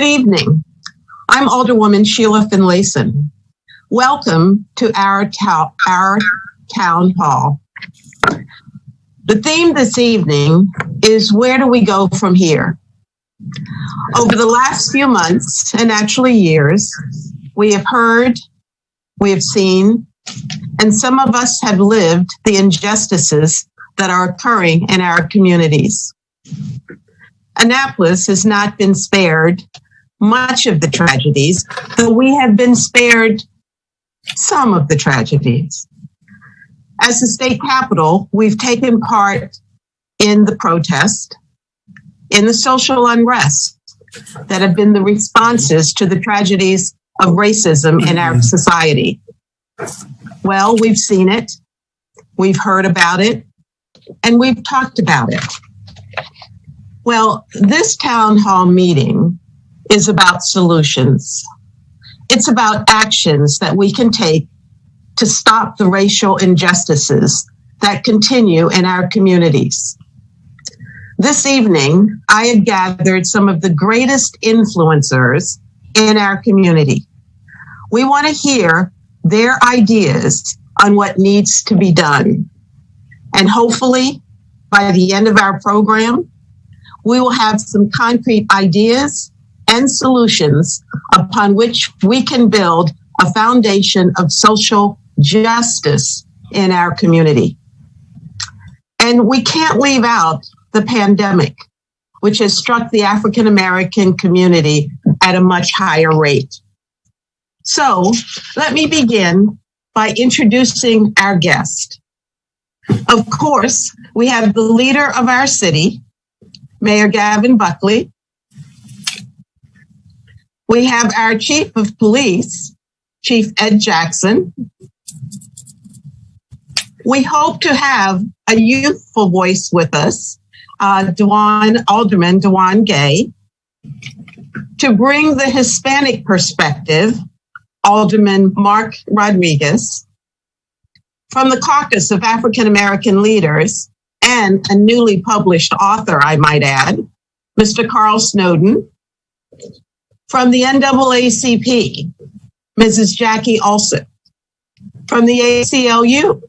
evening. I'm Alderwoman Sheila Finlayson. Welcome to our town hall. The theme this evening is, where do we go from here? Over the last few months, and actually years, we have heard, we have seen, and some of us have lived the injustices that are occurring in our communities. Annapolis has not been spared much of the tragedies, though we have been spared some of the tragedies. As the state capital, we've taken part in the protest, in the social unrest that have been the responses to the tragedies of racism in our society. Well, we've seen it, we've heard about it, and we've talked about it. Well, this town hall meeting is about solutions. It's about actions that we can take to stop the racial injustices that continue in our communities. This evening, I have gathered some of the greatest influencers in our community. We want to hear their ideas on what needs to be done. And hopefully, by the end of our program, we will have some concrete ideas and solutions upon which we can build a foundation of social justice in our community. And we can't leave out the pandemic, which has struck the African American community at a much higher rate. So let me begin by introducing our guest. Of course, we have the leader of our city, Mayor Gavin Buckley. We have our Chief of Police, Chief Ed Jackson. We hope to have a youthful voice with us, Alderman Dewan Gay. To bring the Hispanic perspective, Alderman Mark Rodriguez. From the Caucus of African American Leaders, and a newly published author, I might add, Mr. Carl Snowden. From the NAACP, Mrs. Jackie Alsop. From the ACLU,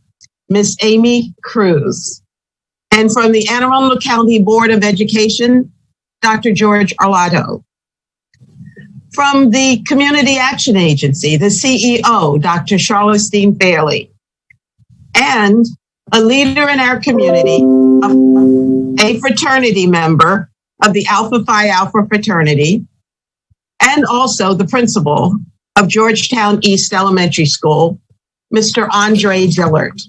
Ms. Amy Cruz. And from the Anne Arundel County Board of Education, Dr. George Arlotto. From the Community Action Agency, the CEO, Dr. Charlestine Fairley. And a leader in our community, a fraternity member of the Alpha Phi Alpha fraternity, and also the principal of Georgetown East Elementary School, Mr. Andre Dillard.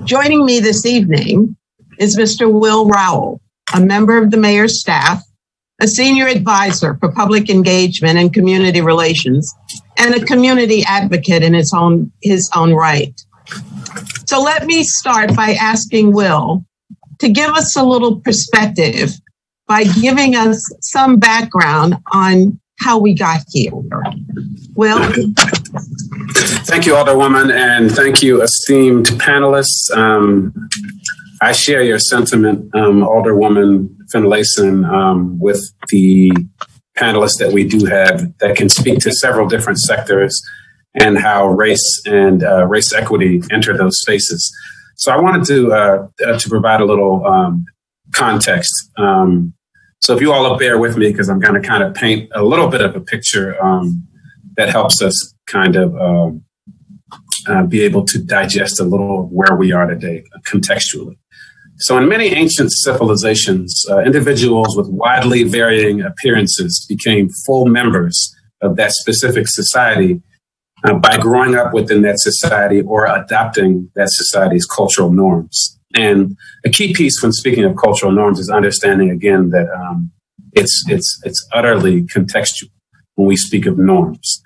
Joining me this evening is Mr. Will Rowell, a member of the mayor's staff, a senior advisor for public engagement and community relations, and a community advocate in his own right. So let me start by asking Will to give us a little perspective by giving us some background on how we got here. Will? Thank you, Alderwoman, and thank you, esteemed panelists. I share your sentiment, Alderwoman Finlayson, with the panelists that we do have that can speak to several different sectors and how race and race equity enter those spaces. So I wanted to provide a little context. So if you all will bear with me, because I'm going to kind of paint a little bit of a picture that helps us kind of be able to digest a little where we are today contextually. So in many ancient civilizations, individuals with widely varying appearances became full members of that specific society by growing up within that society or adopting that society's cultural norms. And a key piece when speaking of cultural norms is understanding, again, that it's utterly contextual when we speak of norms.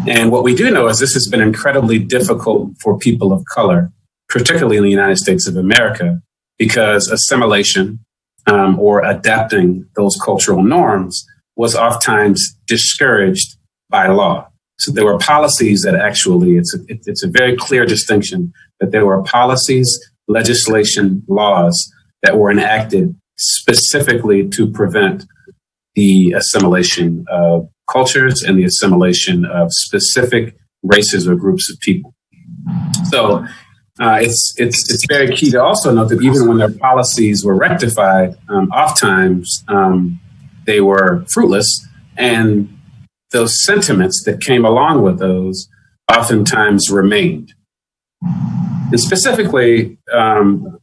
And what we do know is this has been incredibly difficult for people of color, particularly in the United States of America, because assimilation or adapting those cultural norms was oftentimes discouraged by law. So there were policies that actually, it's a very clear distinction that there were policies, legislation, laws that were enacted specifically to prevent the assimilation of cultures and the assimilation of specific races or groups of people. So it's very key to also note that even when their policies were rectified, oftentimes they were fruitless, and those sentiments that came along with those oftentimes remained. And specifically,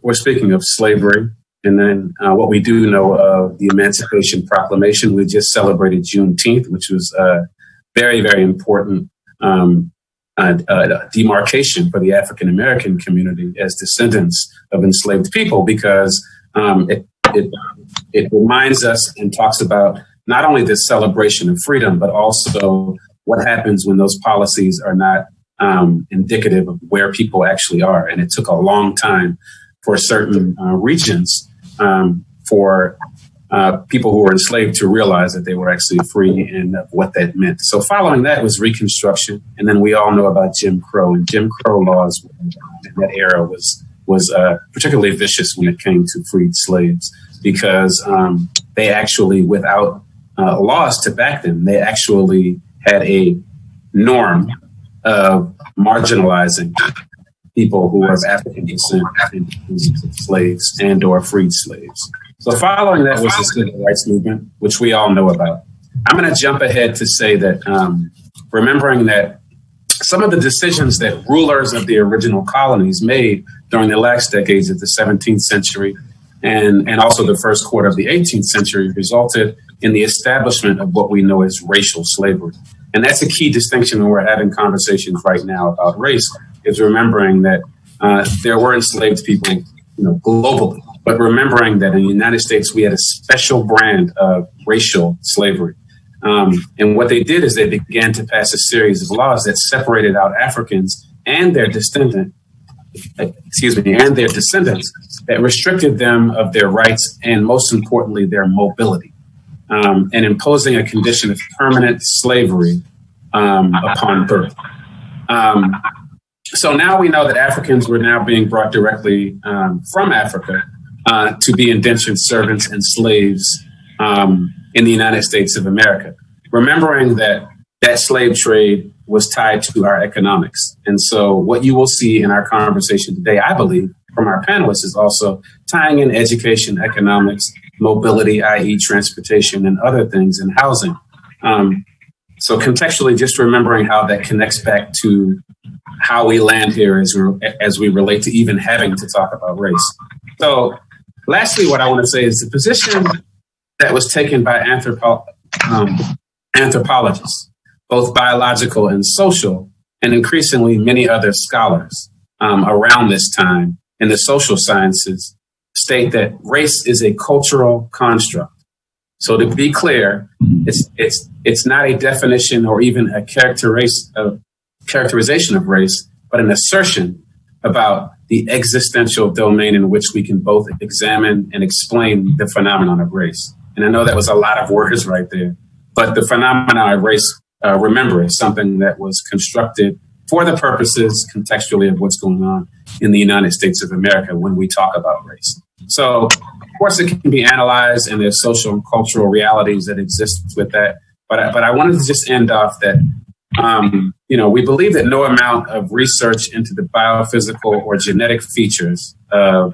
we're speaking of slavery, and then what we do know of the Emancipation Proclamation. We just celebrated Juneteenth, which was a very, very important demarcation for the African American community as descendants of enslaved people, because it reminds us and talks about not only this celebration of freedom, but also what happens when those policies are not indicative of where people actually are. And it took a long time for certain regions for people who were enslaved to realize that they were actually free and what that meant. So following that was Reconstruction. And then we all know about Jim Crow, and Jim Crow laws in that era was particularly vicious when it came to freed slaves, because they actually, without laws to back them, they actually had a norm of marginalizing people who were of African descent, slaves and or freed slaves. So following that was the civil rights movement, which we all know about. I'm going to jump ahead to say that remembering that some of the decisions that rulers of the original colonies made during the last decades of the 17th century and also the first quarter of the 18th century resulted in the establishment of what we know as racial slavery. And that's a key distinction when we're having conversations right now about race, is remembering that there were enslaved people, globally, but remembering that in the United States, we had a special brand of racial slavery. And what they did is they began to pass a series of laws that separated out Africans and their descendants, that restricted them of their rights and, most importantly, their mobility, and imposing a condition of permanent slavery upon birth. So now we know that Africans were now being brought directly from Africa to be indentured servants and slaves in the United States of America, remembering that that slave trade was tied to our economics. And so what you will see in our conversation today, I believe, from our panelists, is also tying in education, economics, mobility, i.e. transportation, and other things, and housing. So contextually, just remembering how that connects back to how we land here as we relate to even having to talk about race. So lastly, what I want to say is the position that was taken by anthropologists, both biological and social, and increasingly many other scholars around this time in the social sciences, state that race is a cultural construct. So to be clear, it's not a definition or even a characterization of race, but an assertion about the existential domain in which we can both examine and explain the phenomenon of race. And I know that was a lot of words right there, but the phenomenon of race, remember, is something that was constructed for the purposes contextually of what's going on in the United States of America when we talk about race. So, of course, it can be analyzed, and there's social and cultural realities that exist with that. But I wanted to just end off that, we believe that no amount of research into the biophysical or genetic features of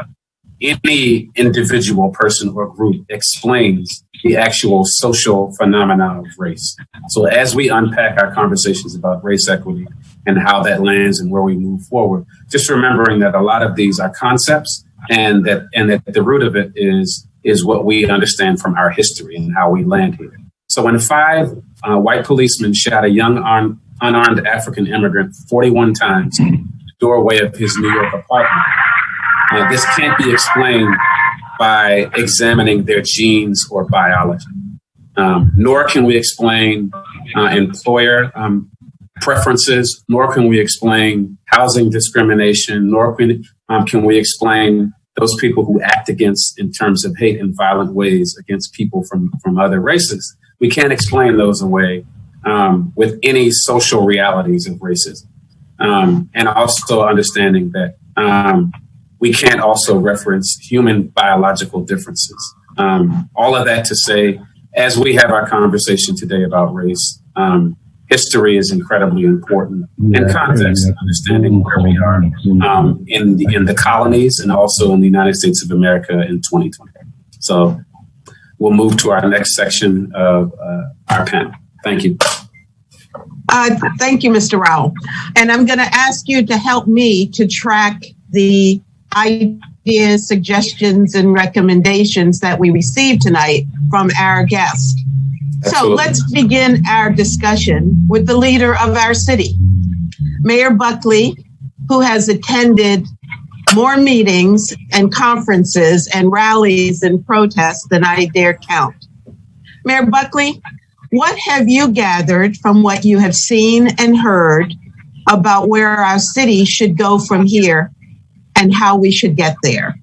any individual person or group explains the actual social phenomena of race. So as we unpack our conversations about race equity and how that lands and where we move forward, just remembering that a lot of these are concepts, and that the root of it is what we understand from our history and how we land here. So when 5 white policemen shot a young unarmed African immigrant 41 times in the doorway of his New York apartment, this can't be explained by examining their genes or biology, nor can we explain employer preferences, nor can we explain housing discrimination, nor can we explain those people who act against in terms of hate and violent ways against people from other races. We can't explain those away with any social realities of racism. And also understanding that we can't also reference human biological differences. All of that to say as we have our conversation today about race, history is incredibly important in context, understanding where we are in the colonies and also in the United States of America in 2020. So we'll move to our next section of our panel. Thank you. Thank you, Mr. Rowell. And I'm going to ask you to help me to track the ideas, suggestions, and recommendations that we received tonight from our guests. So let's begin our discussion with the leader of our city, Mayor Buckley, who has attended more meetings and conferences and rallies and protests than I dare count. Mayor Buckley, what have you gathered from what you have seen and heard about where our city should go from here and how we should get there?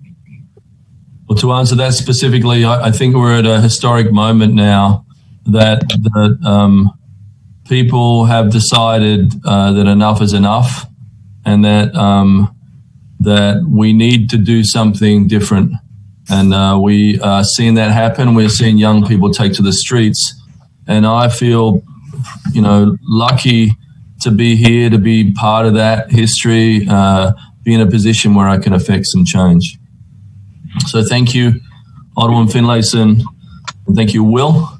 Well, to answer that specifically, I think we're at a historic moment now that people have decided that enough is enough, and that that we need to do something different. And we are seeing that happen. We're seeing young people take to the streets, and I feel, lucky to be here, to be part of that history, be in a position where I can affect some change. So thank you, Alderman Finlayson, and thank you, Will.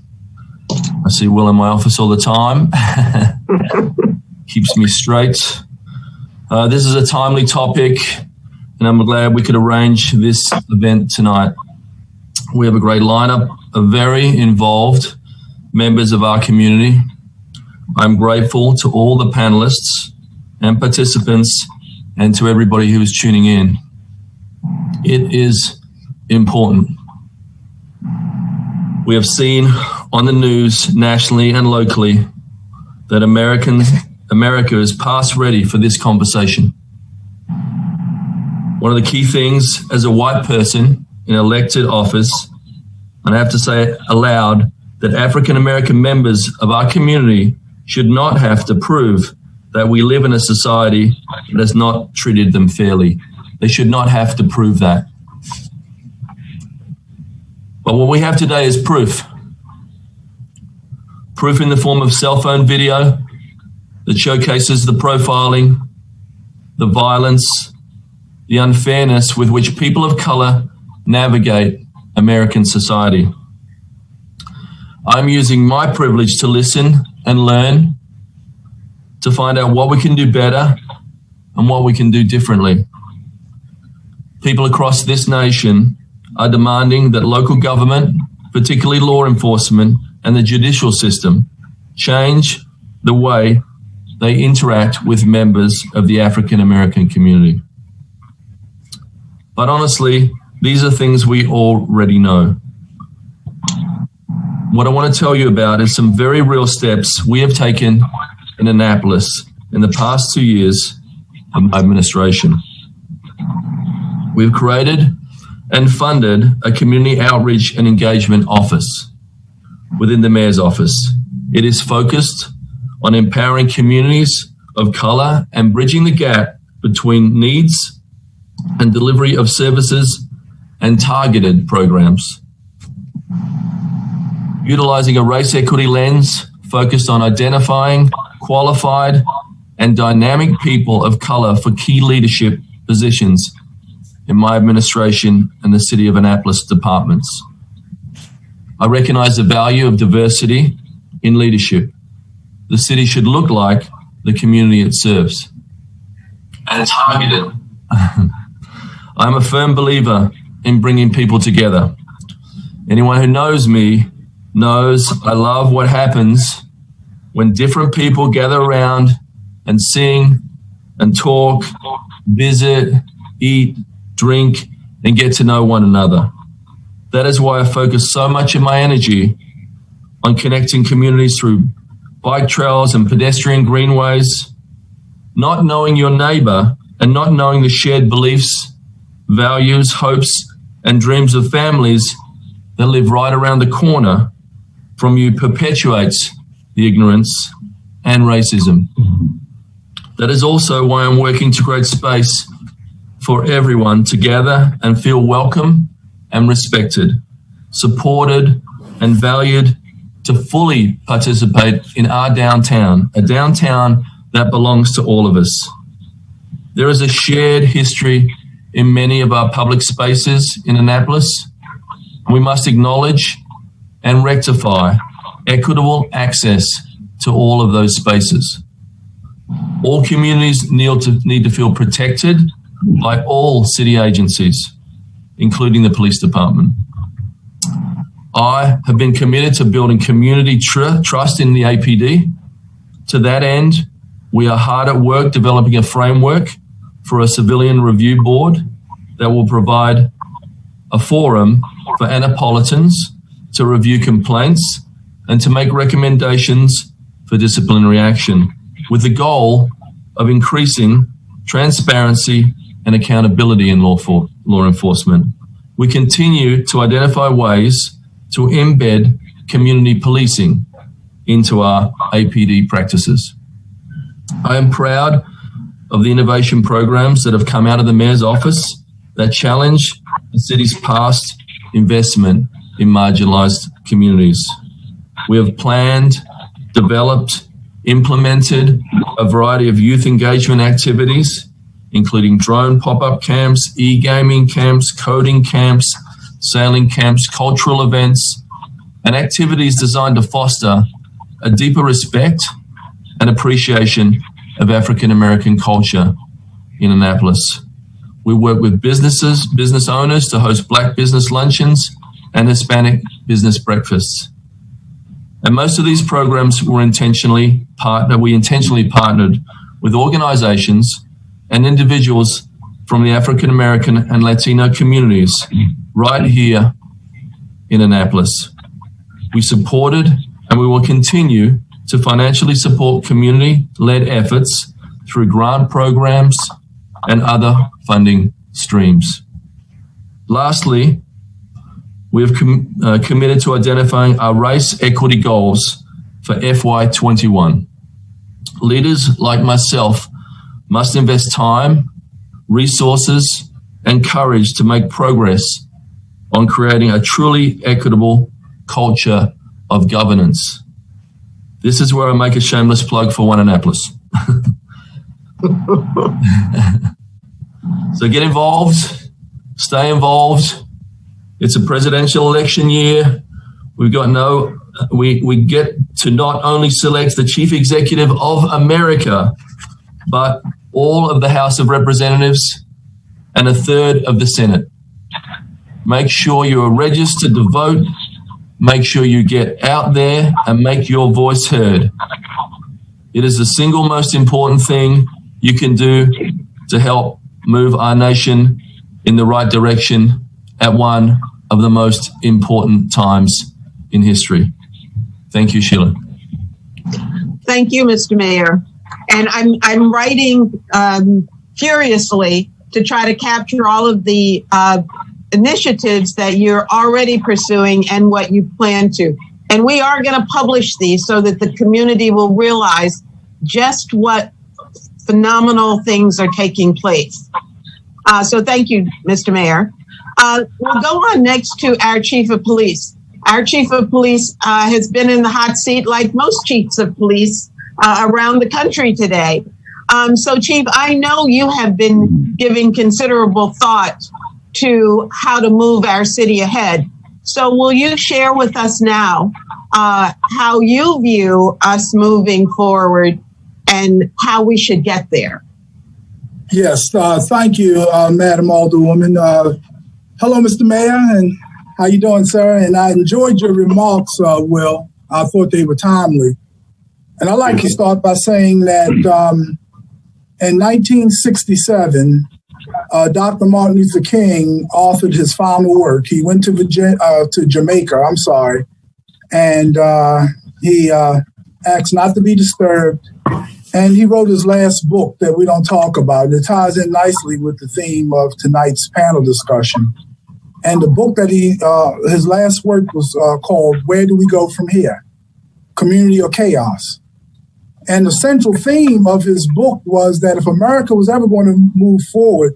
I see Will in my office all the time. Keeps me straight. This is a timely topic, and I'm glad we could arrange this event tonight. We have a great lineup of very involved members of our community. I'm grateful to all the panelists and participants and to everybody who is tuning in. It is important. We have seen on the news nationally and locally that America is past ready for this conversation. One of the key things as a white person in elected office, and I have to say it aloud, that African American members of our community should not have to prove that we live in a society that has not treated them fairly. They should not have to prove that. But what we have today is proof. Proof in the form of cell phone video that showcases the profiling, the violence, the unfairness with which people of color navigate American society. I'm using my privilege to listen and learn, to find out what we can do better and what we can do differently. People across this nation are demanding that local government, particularly law enforcement and the judicial system, change the way they interact with members of the African American community. But honestly, these are things we already know. What I want to tell you about is some very real steps we have taken in Annapolis in the past 2 years of my administration. We've created and funded a community outreach and engagement office within the mayor's office. It is focused on empowering communities of color and bridging the gap between needs and delivery of services and targeted programs. Utilizing a race equity lens focused on identifying qualified and dynamic people of color for key leadership positions in my administration and the City of Annapolis departments. I recognize the value of diversity in leadership. The city should look like the community it serves. And targeted. I'm a firm believer in bringing people together. Anyone who knows me knows I love what happens when different people gather around and sing and talk, visit, eat, drink, and get to know one another. That is why I focus so much of my energy on connecting communities through bike trails and pedestrian greenways. Not knowing your neighbor and not knowing the shared beliefs, values, hopes, and dreams of families that live right around the corner from you perpetuates the ignorance and racism. That is also why I'm working to create space for everyone to gather and feel welcome and respected, supported and valued to fully participate in our downtown, a downtown that belongs to all of us. There is a shared history in many of our public spaces in Annapolis. We must acknowledge and rectify equitable access to all of those spaces. All communities need to feel protected by all city agencies, including the police department. I have been committed to building community trust in the APD. To that end, we are hard at work developing a framework for a civilian review board that will provide a forum for Annapolitans to review complaints and to make recommendations for disciplinary action, with the goal of increasing transparency and accountability in law enforcement. We continue to identify ways to embed community policing into our APD practices. I am proud of the innovation programs that have come out of the Mayor's office that challenge the city's past investment in marginalized communities. We have planned, developed, implemented a variety of youth engagement activities, including drone pop-up camps, e-gaming camps, coding camps, sailing camps, cultural events, and activities designed to foster a deeper respect and appreciation of African American culture in Annapolis. We work with business owners to host Black business luncheons and Hispanic business breakfasts. And most of these programs we intentionally partnered with organizations and individuals from the African American and Latino communities right here in Annapolis. We supported and we will continue to financially support community-led efforts through grant programs and other funding streams. Lastly, we have committed to identifying our race equity goals for FY21. Leaders like myself must invest time, resources, and courage to make progress on creating a truly equitable culture of governance. This is where I make a shameless plug for One Annapolis. So get involved, stay involved. It's a presidential election year. We get to not only select the chief executive of America, but all of the House of Representatives and a third of the Senate. Make sure you are registered to vote. Make sure you get out there and make your voice heard. It is the single most important thing you can do to help move our nation in the right direction at one of the most important times in history. Thank you, Sheila. Thank you, Mr. Mayor. And I'm writing furiously to try to capture all of the initiatives that you're already pursuing and what you plan to. And we are going to publish these so that the community will realize just what phenomenal things are taking place. So thank you, Mr. Mayor. We'll go on next to our Chief of Police. Our Chief of Police has been in the hot seat like most chiefs of police around the country today. So Chief, I know you have been giving considerable thought to how to move our city ahead. So will you share with us now how you view us moving forward and how we should get there? Yes, thank you, Madam Alderwoman. Hello, Mr. Mayor, and how you doing, sir? And I enjoyed your remarks, Will. I thought they were timely. And I'd like to start by saying that in 1967, Dr. Martin Luther King authored his final work. He went to Jamaica, and he asked not to be disturbed. And he wrote his last book that we don't talk about. It ties in nicely with the theme of tonight's panel discussion. And the book that his last work was called Where Do We Go From Here? Community or Chaos? And the central theme of his book was that if America was ever going to move forward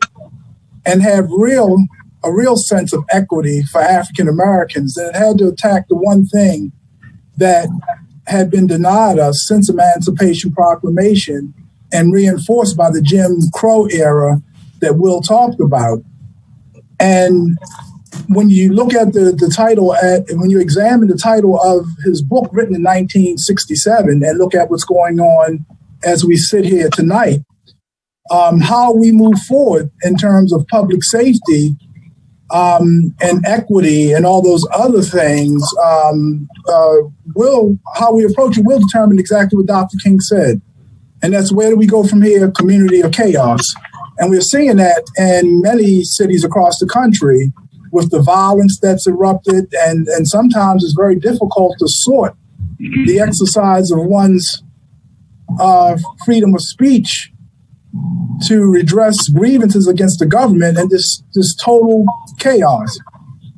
and have real a real sense of equity for African Americans, and it had to attack the one thing that had been denied us since Emancipation Proclamation and reinforced by the Jim Crow era that Will talked about. And when you look at the title, when you examine the title of his book written in 1967 and look at what's going on as we sit here tonight, how we move forward in terms of public safety and equity and all those other things, how we approach it will determine exactly what Dr. King said. And that's where do we go from here, community or chaos? And we're seeing that in many cities across the country with the violence that's erupted. And sometimes it's very difficult to sort the exercise of one's freedom of speech to redress grievances against the government and this total chaos.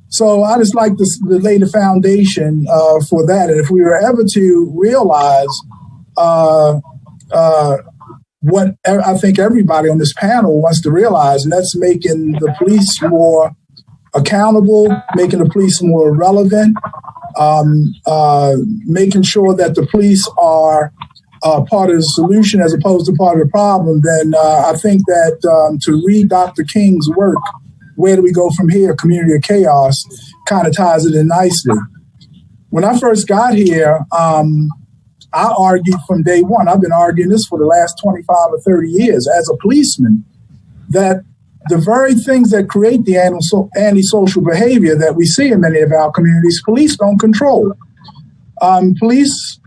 So I just like to lay the foundation for that. And if we were ever to realize what I think everybody on this panel wants to realize, and that's making the police more accountable, making the police more relevant, making sure that the police are part of the solution as opposed to part of the problem, then I think that to read Dr. King's work, Where Do We Go From Here, Community or Chaos, kind of ties it in nicely. When I first got here, I argued from day one, I've been arguing this for the last 25 or 30 years as a policeman, that the very things that create the antisocial behavior that we see in many of our communities, police don't control. Police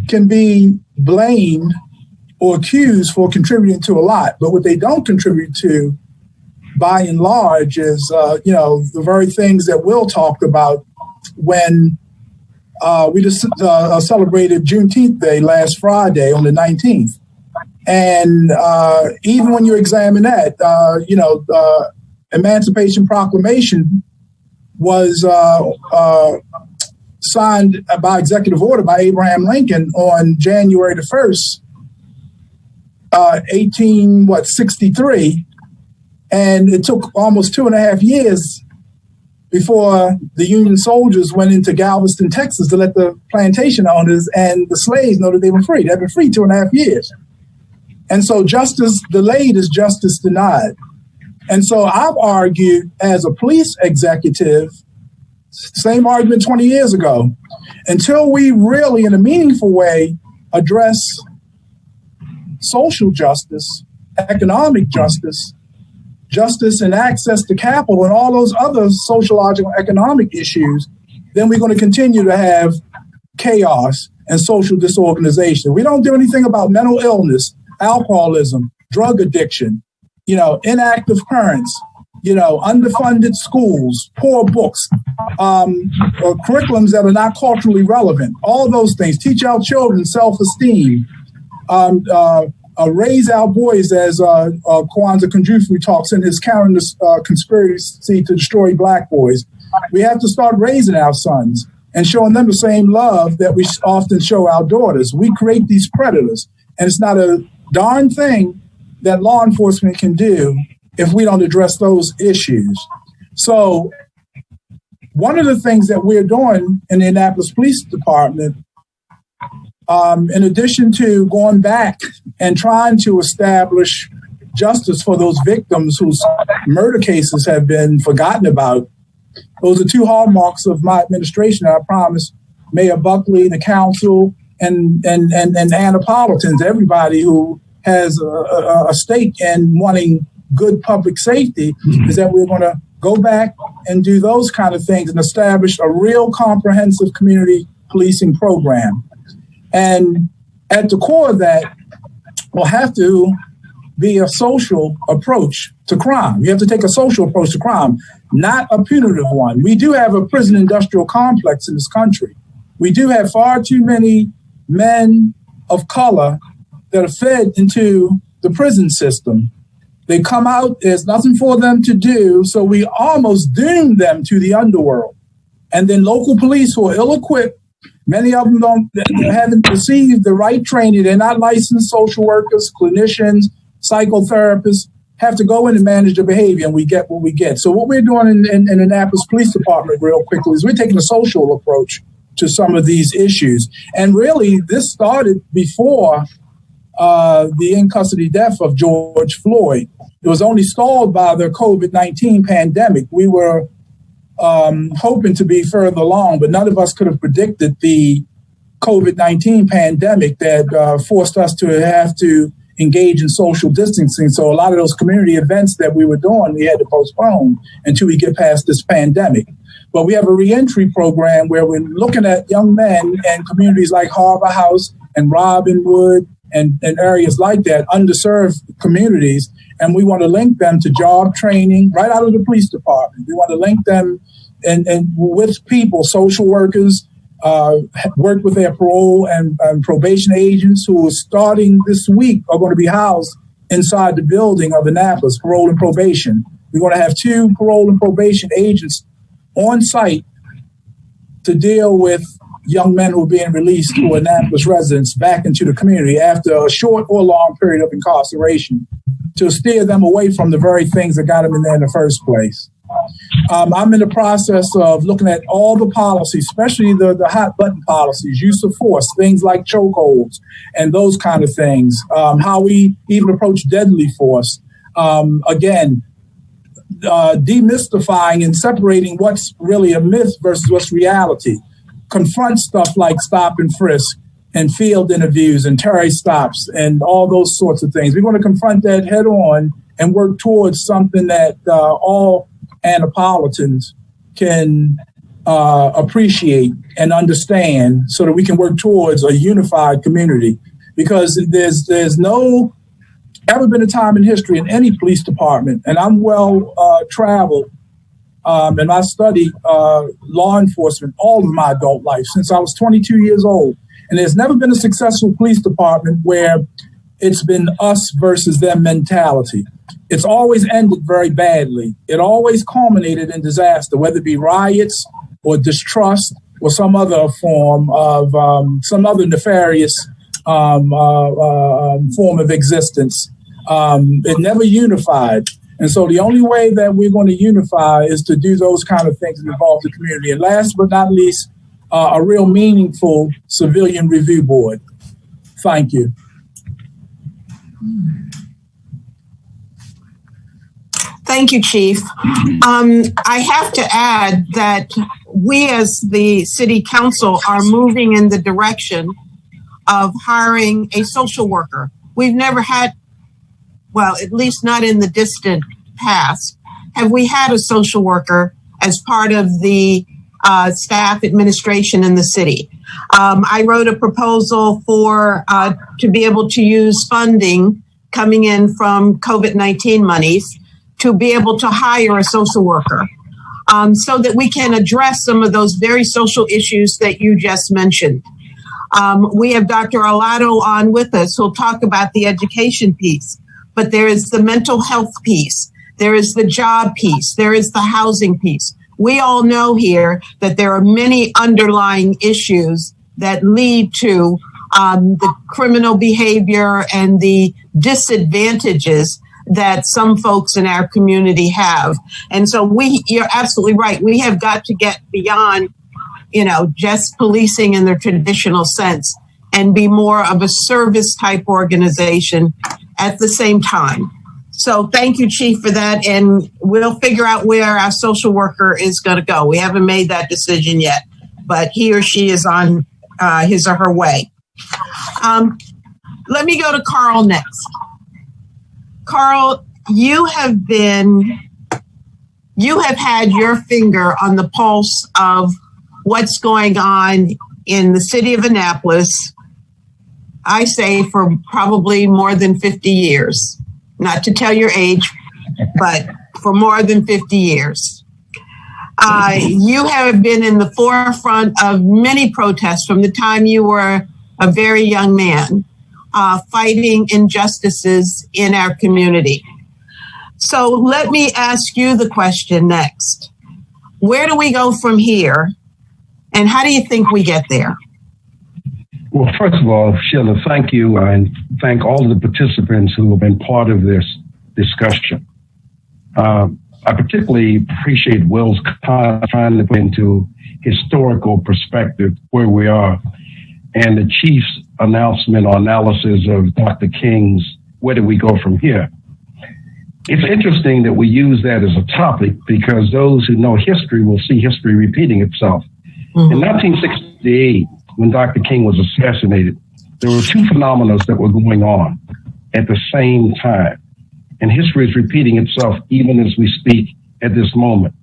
can be blamed or accused for contributing to a lot, but what they don't contribute to, by and large, is the very things that Will talked about when we just celebrated Juneteenth Day last Friday on the 19th. And even when you examine that, Emancipation Proclamation was signed by executive order by Abraham Lincoln on January the 1st, 1863. And it took almost 2.5 years before the Union soldiers went into Galveston, Texas to let the plantation owners and the slaves know that they were free. They've been free 2.5 years. And so justice delayed is justice denied. And so I've argued as a police executive, same argument 20 years ago, until we really in a meaningful way address social justice, economic justice, justice and access to capital and all those other sociological economic issues, then we're going to continue to have chaos and social disorganization. We don't do anything about mental illness, alcoholism, drug addiction, inactive parents, underfunded schools, poor books, curriculums that are not culturally relevant, all those things. Teach our children self-esteem, raise our boys, as Kwanzaa Kunjufu talks in his Counter Conspiracy to Destroy Black Boys. We have to start raising our sons and showing them the same love that we often show our daughters. We create these predators, and it's not a darn thing that law enforcement can do if we don't address those issues. So one of the things that we're doing in the Annapolis Police Department, in addition to going back and trying to establish justice for those victims whose murder cases have been forgotten about, those are two hallmarks of my administration. I promise Mayor Buckley, the council, and Annapolitans, everybody who has a stake in wanting good public safety, is that we're going to go back and do those kind of things and establish a real comprehensive community policing program. And at the core of that will have to be a social approach to crime. You have to take a social approach to crime, not a punitive one. We do have a prison industrial complex in this country. We do have far too many men of color that are fed into the prison system. They come out, there's nothing for them to do, so we almost doom them to the underworld. And then local police who are ill-equipped, many of them haven't received the right training. They're not licensed social workers, clinicians, psychotherapists, have to go in and manage the behavior, and we get what we get. So what we're doing in Annapolis Police Department real quickly is we're taking a social approach to some of these issues. And really, this started before the in-custody death of George Floyd. It was only stalled by the COVID-19 pandemic. We were hoping to be further along, but none of us could have predicted the COVID-19 pandemic that forced us to have to engage in social distancing. So a lot of those community events that we were doing, we had to postpone until we get past this pandemic. But we have a reentry program where we're looking at young men in communities like Harbor House and Robinwood and areas like that, underserved communities. And we want to link them to job training right out of the police department. We want to link them and with people, social workers, work with their parole and probation agents who are starting this week are going to be housed inside the building of Annapolis, parole and probation. We're going to have 2 parole and probation agents on site to deal with young men who are being released to Annapolis residents back into the community after a short or long period of incarceration to steer them away from the very things that got them in there in the first place. I'm in the process of looking at all the policies, especially the hot button policies, use of force, things like chokeholds and those kind of things, how we even approach deadly force. Again, demystifying and separating what's really a myth versus what's reality. Confront stuff like stop and frisk and field interviews and Terry stops and all those sorts of things. We're going to confront that head on and work towards something that all Annapolitans can appreciate and understand so that we can work towards a unified community. Because there's no ever been a time in history in any police department, and I'm well traveled, and I studied law enforcement all of my adult life since I was 22 years old. And there's never been a successful police department where it's been us versus them mentality. It's always ended very badly. It always culminated in disaster, whether it be riots or distrust or some other form of some other nefarious form of existence. It never unified. And so the only way that we're going to unify is to do those kind of things that involve the community. And last but not least, a real meaningful civilian review board. Thank you. Thank you, Chief. I have to add that we as the City Council are moving in the direction of hiring a social worker. We've never had, well, at least not in the distant past, have we had a social worker as part of the staff administration in the city. I wrote a proposal for to be able to use funding coming in from COVID-19 monies to be able to hire a social worker so that we can address some of those very social issues that you just mentioned. We have Dr. Arlotto on with us who'll talk about the education piece, but there is the mental health piece, there is the job piece, there is the housing piece. We all know here that there are many underlying issues that lead to the criminal behavior and the disadvantages that some folks in our community have. And so you're absolutely right. We have got to get beyond, just policing in the traditional sense and be more of a service type organization at the same time. So thank you, Chief, for that. And we'll figure out where our social worker is going to go. We haven't made that decision yet, but he or she is on his or her way. Let me go to Carl next. Carl, you have had your finger on the pulse of what's going on in the city of Annapolis, I say for probably more than 50 years. Not to tell your age, but for more than 50 years. You have been in the forefront of many protests from the time you were a very young man, fighting injustices in our community. So let me ask you the question next. Where do we go from here? And how do you think we get there? Well, first of all, Sheila, thank you and thank all of the participants who have been part of this discussion. I particularly appreciate Will's trying to put into historical perspective where we are, and the Chief's announcement or analysis of Dr. King's where do we go from here. It's interesting that we use that as a topic because those who know history will see history repeating itself. Mm-hmm. In 1968, when Dr. King was assassinated, there were two phenomena that were going on at the same time. And history is repeating itself even as we speak at this moment.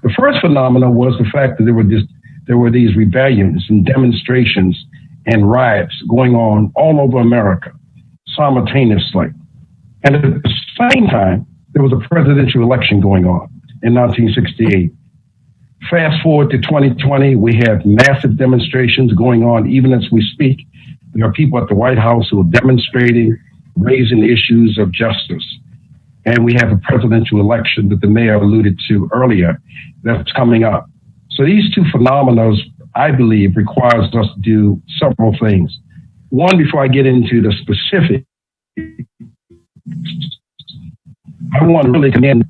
The first phenomenon was the fact that there were these rebellions and demonstrations and riots going on all over America simultaneously. And at the same time, there was a presidential election going on in 1968. Fast forward to 2020, we have massive demonstrations going on even as we speak. There are people at the White House who are demonstrating, raising issues of justice. And we have a presidential election that the mayor alluded to earlier that's coming up. So these two phenomena, I believe, requires us to do several things. One, before I get into the specific, I want to really commend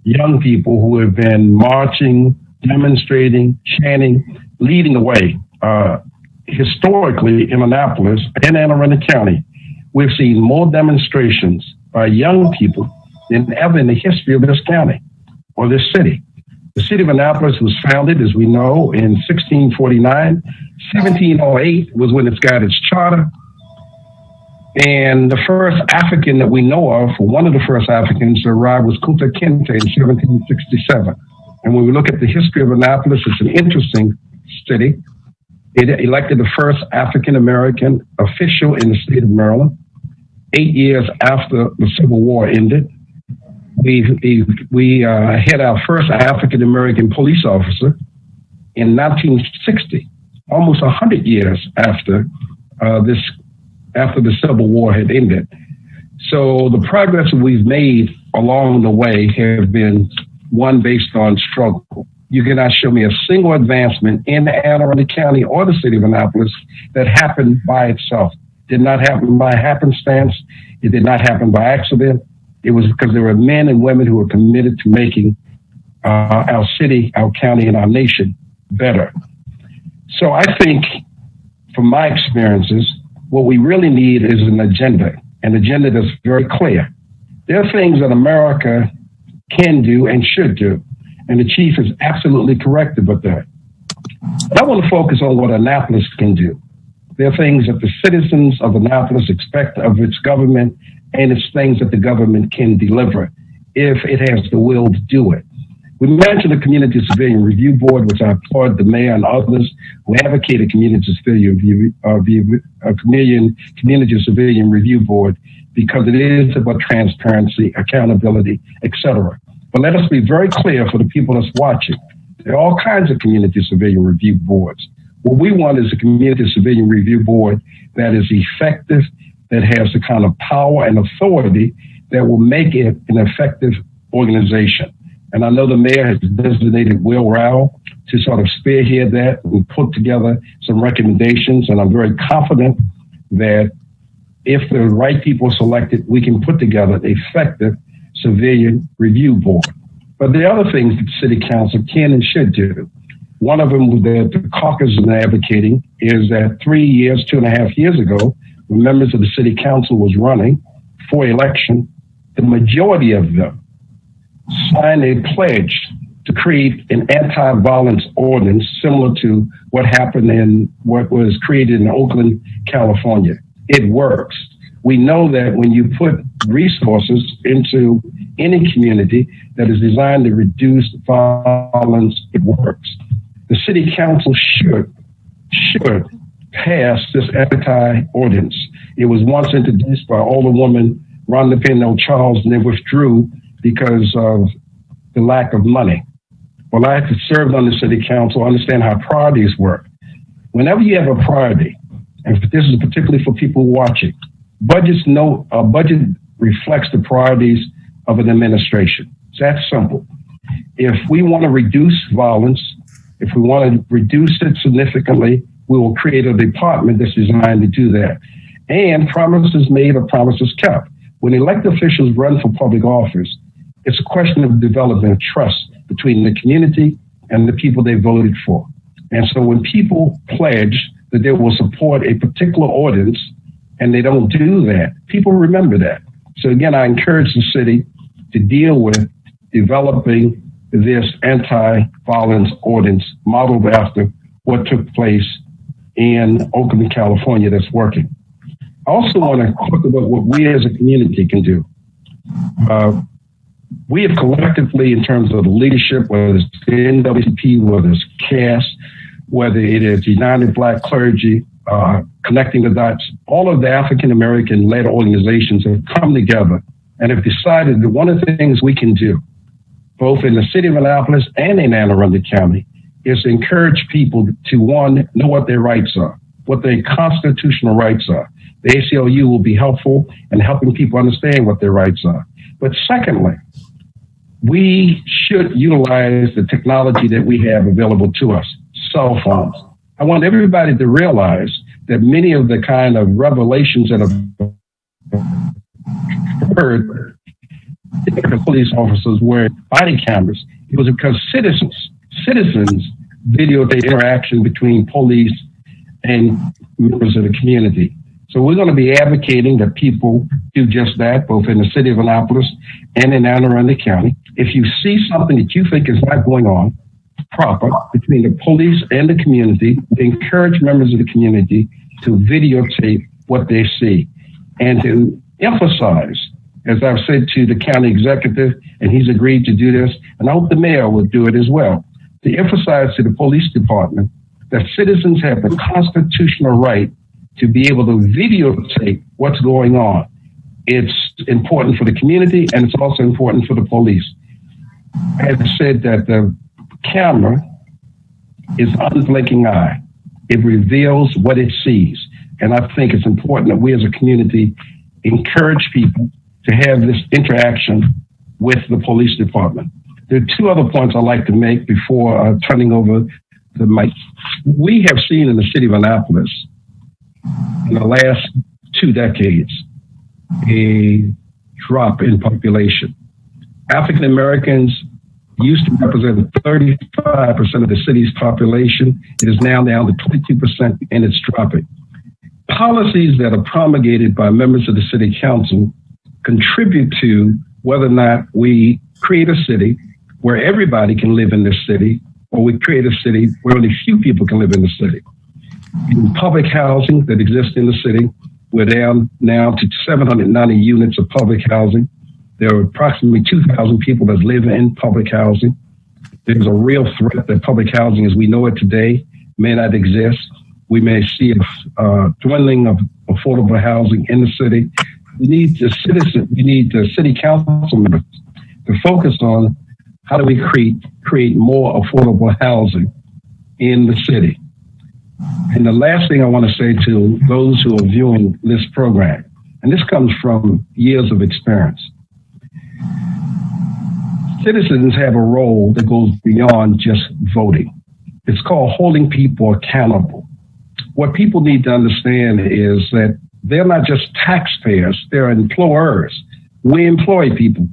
young people who have been marching, demonstrating, chanting, leading the way. Historically, in Annapolis and Anne Arundel County, we've seen more demonstrations by young people than ever in the history of this county or this city. The city of Annapolis was founded, as we know, in 1649. 1708 was when it's got its charter. And the first African that we know of, one of the first Africans to arrive, was Kunta Kinte in 1767. And when we look at the history of Annapolis, it's an interesting city. It elected the first African-American official in the state of Maryland. 8 years after the Civil War ended, we had our first African-American police officer in 1960, almost 100 years after the Civil War had ended. So the progress that we've made along the way have been one based on struggle. You cannot show me a single advancement in Anne Arundel County or the city of Annapolis that happened by itself. Did not happen by happenstance. It did not happen by accident. It was because there were men and women who were committed to making our city, our county, and our nation better. So I think, from my experiences, what we really need is an agenda that's very clear. There are things that America can do and should do, and the chief is absolutely correct about that. I want to focus on what Annapolis can do. There are things that the citizens of Annapolis expect of its government, and it's things that the government can deliver if it has the will to do it. We mentioned the Community Civilian Review Board, which I applaud the mayor and others who advocated Community Civilian Review Board because it is about transparency, accountability, etc. But let us be very clear for the people that's watching. There are all kinds of Community Civilian Review Boards. What we want is a Community Civilian Review Board that is effective, that has the kind of power and authority that will make it an effective organization. And I know the mayor has designated Will Rowell to sort of spearhead that and put together some recommendations. And I'm very confident that if the right people are selected, we can put together an effective civilian review board. But there are other things that the city council can and should do. One of them that the caucus is advocating is that 2.5 years ago, when members of the city council was running for election, the majority of them signed a pledge to create an anti-violence ordinance similar to what happened in what was created in Oakland, California. It works. We know that when you put resources into any community that is designed to reduce violence, it works. The city council should pass this anti-ordinance. It was once introduced by Alderwoman Rhonda Pennell Charles, and they withdrew because of the lack of money. Well, I have served on the city council, understand how priorities work. Whenever you have a priority, and this is particularly for people watching, budget reflects the priorities of an administration. It's that simple. If we want to reduce violence, if we want to reduce it significantly, we will create a department that's designed to do that. And promises made are promises kept. When elected officials run for public office, it's a question of developing trust between the community and the people they voted for. And so when people pledge that they will support a particular ordinance and they don't do that, people remember that. So again, I encourage the city to deal with developing this anti-violence ordinance modeled after what took place in Oakland, California, that's working. I also want to talk about what we as a community can do. We have collectively, in terms of the leadership, whether it's the NAACP, whether it's CAST, whether it is United Black Clergy, Connecting the Dots, all of the African-American-led organizations have come together and have decided that one of the things we can do, both in the city of Annapolis and in Anne Arundel County, is to encourage people to, one, know what their rights are, what their constitutional rights are. The ACLU will be helpful in helping people understand what their rights are. But secondly, we should utilize the technology that we have available to us, cell phones. I want everybody to realize that many of the kind of revelations that have heard the police officers wearing body cameras, it was because citizens videotaped interaction between police and members of the community. So we're going to be advocating that people do just that, both in the city of Annapolis and in Anne Arundel County. If you see something that you think is not going on proper between the police and the community, encourage members of the community to videotape what they see and to emphasize, as I've said to the county executive, and he's agreed to do this, and I hope the mayor will do it as well, to emphasize to the police department that citizens have the constitutional right to be able to videotape what's going on. It's important for the community, and it's also important for the police. I have said that the camera is an unblinking eye. It reveals what it sees. And I think it's important that we as a community encourage people to have this interaction with the police department. There are two other points I'd like to make before turning over the mic. We have seen in the city of Annapolis in the last 2 decades a drop in population. African Americans used to represent 35% of the city's population. It is now down to 22%, and it's dropping. Policies that are promulgated by members of the city council contribute to whether or not we create a city where everybody can live in this city, or we create a city where only few people can live in the city. In public housing that exists in the city, we're down now to 790 units of public housing. There are approximately 2,000 people that live in public housing. There's a real threat that public housing as we know it today may not exist. We may see a dwindling of affordable housing in the city. We need the city council members to focus on how do we create more affordable housing in the city. And the last thing I want to say to those who are viewing this program, and this comes from years of experience, citizens have a role that goes beyond just voting. It's called holding people accountable. What people need to understand is that they're not just taxpayers, they're employers. We employ people,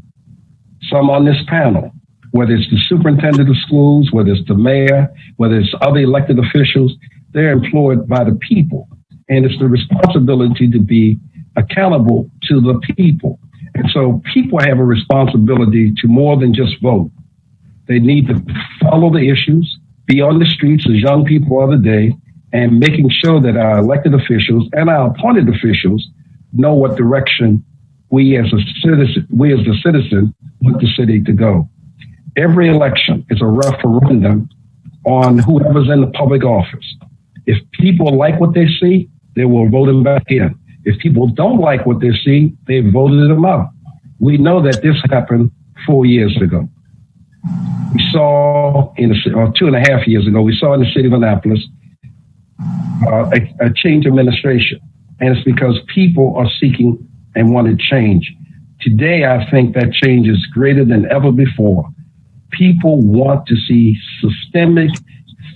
some on this panel, whether it's the superintendent of schools, whether it's the mayor, whether it's other elected officials, they're employed by the people. And it's the responsibility to be accountable to the people. And so people have a responsibility to more than just vote. They need to follow the issues, be on the streets as young people are today, and making sure that our elected officials and our appointed officials know what direction we as the citizen want the city to go. Every election is a referendum on whoever's in the public office. If people like what they see, they will vote them back in. If people don't like what they see, they voted them out. We know that this happened 4 years ago. We saw, 2.5 years ago, we saw in the city of Annapolis a change of administration. And it's because people are seeking and want to change. Today, I think that change is greater than ever before. People want to see systemic,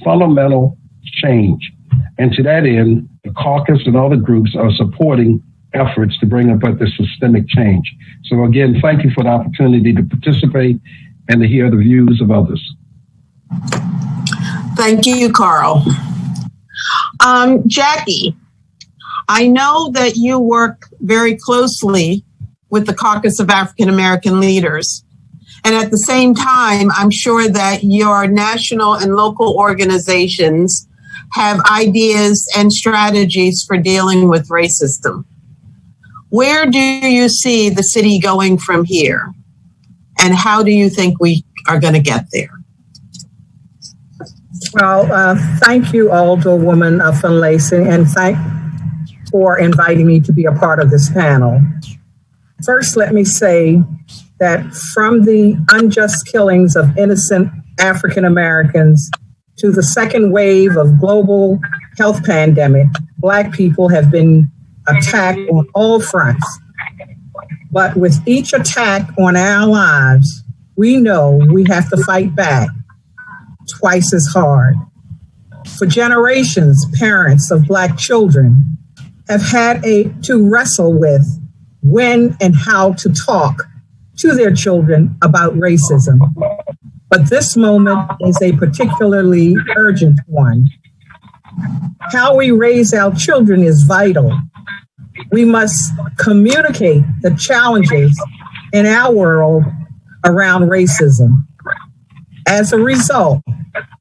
fundamental change. And to that end, the caucus and other groups are supporting efforts to bring about this systemic change. So again, thank you for the opportunity to participate and to hear the views of others. Thank you, Carl. Jackie, I know that you work very closely with the Caucus of African American Leaders. And at the same time, I'm sure that your national and local organizations have ideas and strategies for dealing with racism. Where do you see the city going from here? And how do you think we are going to get there? Well, thank you, Alderwoman Finlayson, and thank for inviting me to be a part of this panel. First, let me say that from the unjust killings of innocent African Americans to the second wave of global health pandemic, Black people have been attacked on all fronts. But with each attack on our lives, we know we have to fight back twice as hard. For generations, parents of Black children have had to wrestle with when and how to talk to their children about racism. But this moment is a particularly urgent one. How we raise our children is vital. We must communicate the challenges in our world around racism. As a result,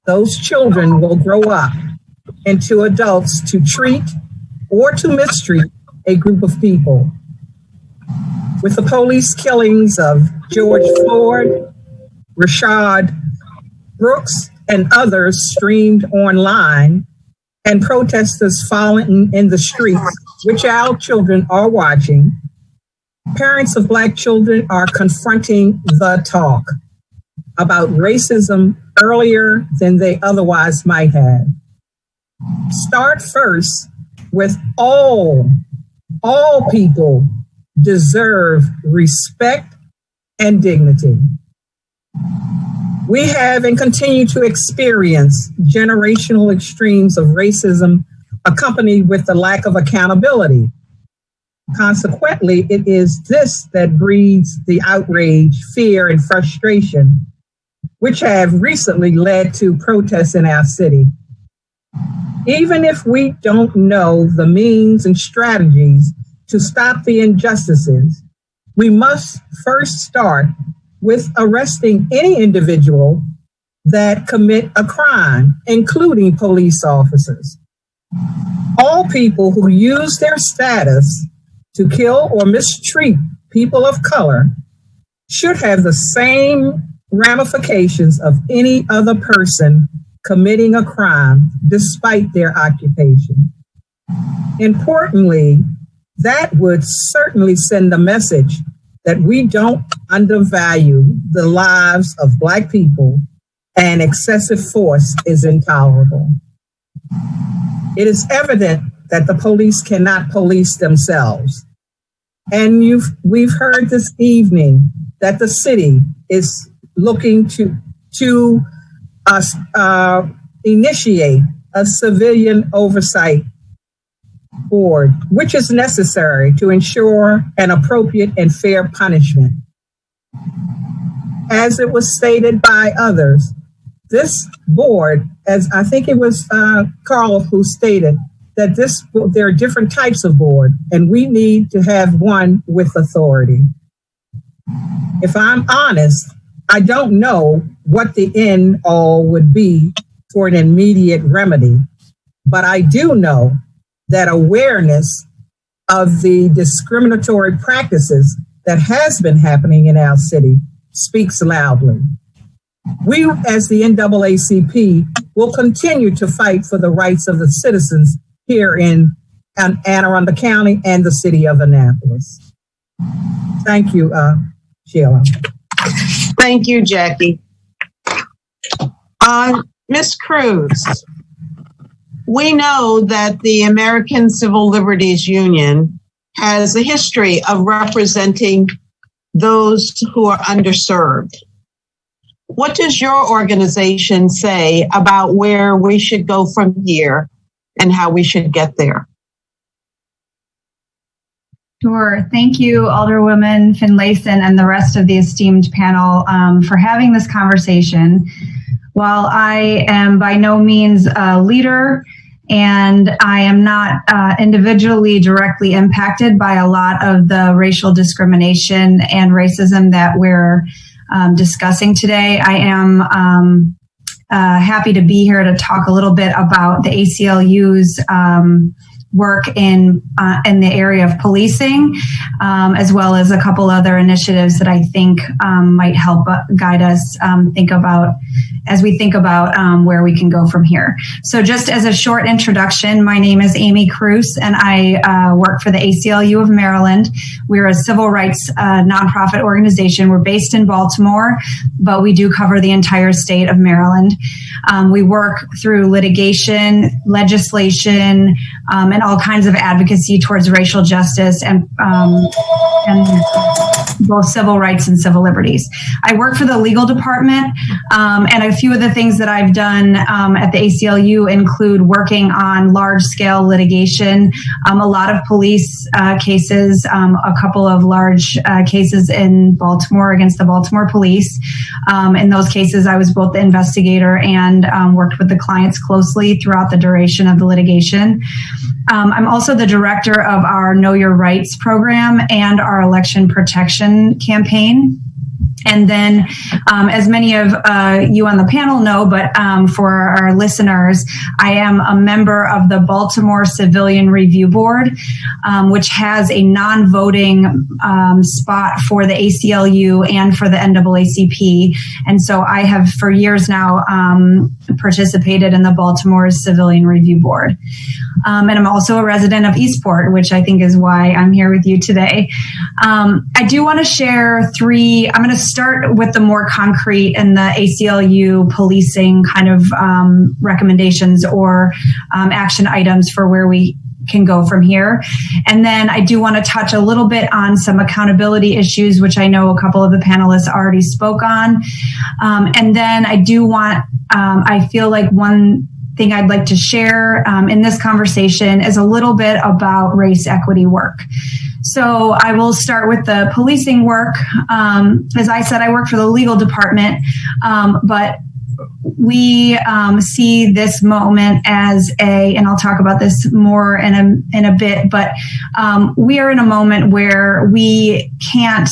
those children will grow up into adults to treat or to mistreat a group of people. With the police killings of George Floyd, Rayshard Brooks, and others streamed online, and protesters falling in the streets, which our children are watching, parents of Black children are confronting the talk about racism earlier than they otherwise might have. Start first with all people deserve respect and dignity. We have and continue to experience generational extremes of racism accompanied with the lack of accountability. Consequently, it is this that breeds the outrage, fear, and frustration, which have recently led to protests in our city. Even if we don't know the means and strategies to stop the injustices, we must first start with arresting any individual that commit a crime, including police officers. All people who use their status to kill or mistreat people of color should have the same ramifications of any other person committing a crime despite their occupation. Importantly, that would certainly send a message that we don't undervalue the lives of Black people and excessive force is intolerable. It is evident that the police cannot police themselves. And we've heard this evening that the city is looking to initiate a civilian oversight board, which is necessary to ensure an appropriate and fair punishment. As it was stated by others, this board, as I think it was Carl who stated, that there are different types of board, and we need to have one with authority. If I'm honest, I don't know what the end all would be for an immediate remedy, but I do know that awareness of the discriminatory practices that has been happening in our city speaks loudly. We, as the NAACP, will continue to fight for the rights of the citizens here in Anne Arundel County and the city of Annapolis. Thank you, Sheila. Thank you, Jackie. Ms. Cruz, we know that the American Civil Liberties Union has a history of representing those who are underserved. What does your organization say about where we should go from here and how we should get there? Sure. Thank you, Alderwoman Finlayson and the rest of the esteemed panel for having this conversation. While I am by no means a leader and I am not individually directly impacted by a lot of the racial discrimination and racism that we're discussing today, I am happy to be here to talk a little bit about the ACLU's work in the area of policing, as well as a couple other initiatives that I think might help guide us think about where we can go from here. So just as a short introduction, my name is Amy Cruz, and I work for the ACLU of Maryland. We're a civil rights nonprofit organization. We're based in Baltimore, but we do cover the entire state of Maryland. We work through litigation, legislation, and all kinds of advocacy towards racial justice and both civil rights and civil liberties. I work for the legal department, and a few of the things that I've done at the ACLU include working on large-scale litigation, a lot of police cases, a couple of large cases in Baltimore against the Baltimore police. In those cases, I was both the investigator and worked with the clients closely throughout the duration of the litigation. I'm also the director of our Know Your Rights program and our election protection campaign. And then, as many of you on the panel know, but for our listeners, I am a member of the Baltimore Civilian Review Board, which has a non-voting spot for the ACLU and for the NAACP. And so I have for years now participated in the Baltimore Civilian Review Board. And I'm also a resident of Eastport, which I think is why I'm here with you today. I do want to share I'm going to start with the more concrete and the ACLU policing kind of recommendations or action items for where we can go from here. And then I do want to touch a little bit on some accountability issues, which I know a couple of the panelists already spoke on. And then I feel like one thing I'd like to share in this conversation is a little bit about race equity work. So I will start with the policing work. As I said, I work for the legal department, but we see this moment as and I'll talk about this more in a bit, but we are in a moment where we can't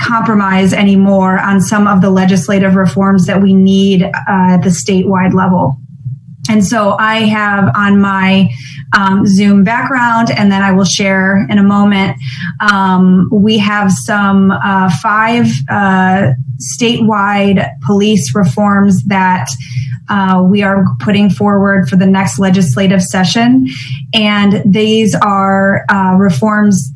compromise anymore on some of the legislative reforms that we need at the statewide level. And so I have on my Zoom background, and then I will share in a moment, we have some 5 statewide police reforms that we are putting forward for the next legislative session. And these are reforms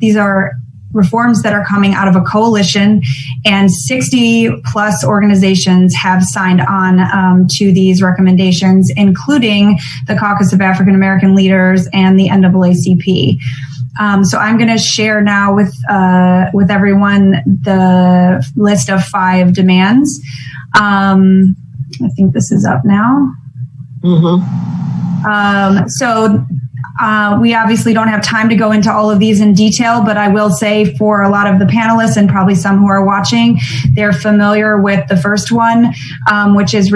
that are coming out of a coalition, and 60 plus organizations have signed on to these recommendations, including the Caucus of African American Leaders and the NAACP. So I'm going to share now with everyone the list of 5 demands. I think this is up now. Mm-hmm. We obviously don't have time to go into all of these in detail, but I will say for a lot of the panelists and probably some who are watching, they're familiar with the first one, which is,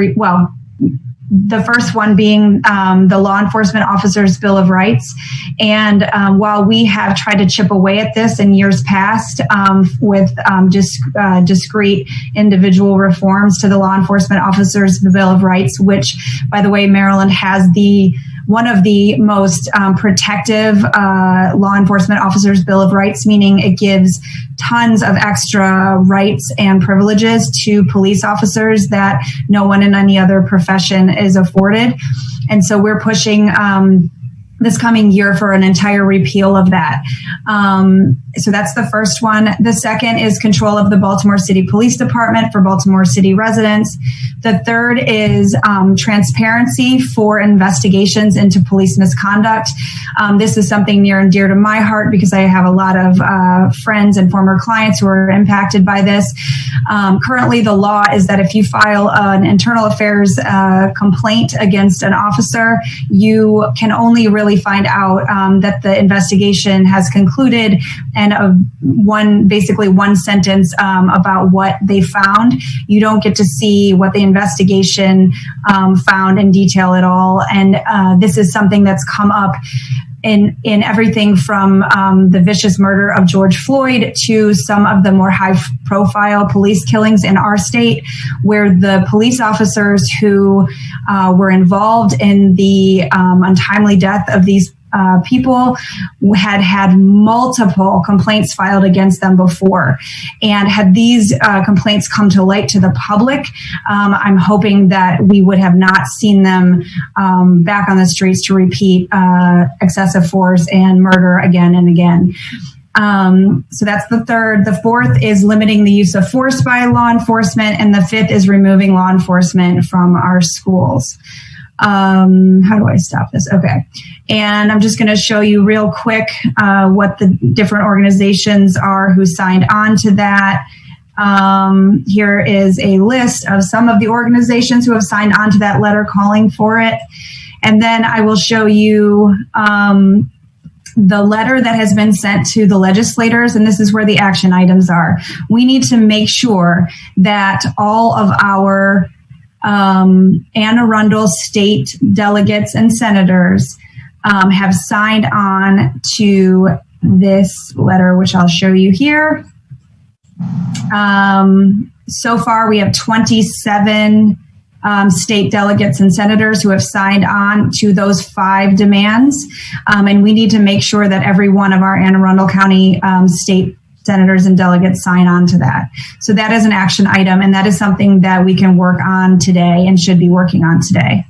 the first one being the Law Enforcement Officers Bill of Rights. And while we have tried to chip away at this in years past with discrete individual reforms to the Law Enforcement Officers Bill of Rights, which, by the way, Maryland has one of the most protective law enforcement officers Bill of Rights, meaning it gives tons of extra rights and privileges to police officers that no one in any other profession is afforded. And so we're pushing this coming year for an entire repeal of that. So that's the first one. The second is control of the Baltimore City Police Department for Baltimore City residents. The third is transparency for investigations into police misconduct. This is something near and dear to my heart because I have a lot of friends and former clients who are impacted by this. Currently, the law is that if you file an internal affairs complaint against an officer, you can only really ultimately find out that the investigation has concluded, and basically one sentence about what they found. You don't get to see what the investigation found in detail at all. And this is something that's come up in everything from the vicious murder of George Floyd to some of the more high-profile police killings in our state, where the police officers who were involved in the untimely death of these people had multiple complaints filed against them before. And had these complaints come to light to the public, I'm hoping that we would have not seen them back on the streets to repeat excessive force and murder again and again. So that's the third. The fourth is limiting the use of force by law enforcement. And the fifth is removing law enforcement from our schools. How do I stop this? Okay. And I'm just going to show you real quick what the different organizations are who signed on to that. Here is a list of some of the organizations who have signed on to that letter calling for it. And then I will show you the letter that has been sent to the legislators, and this is where the action items are. We need to make sure that all of our Anne Arundel state delegates and senators have signed on to this letter, which I'll show you here. So far, we have 27 state delegates and senators who have signed on to those 5 demands. And we need to make sure that every one of our Anne Arundel County state senators and delegates sign on to that. So that is an action item, and that is something that we can work on today and should be working on today.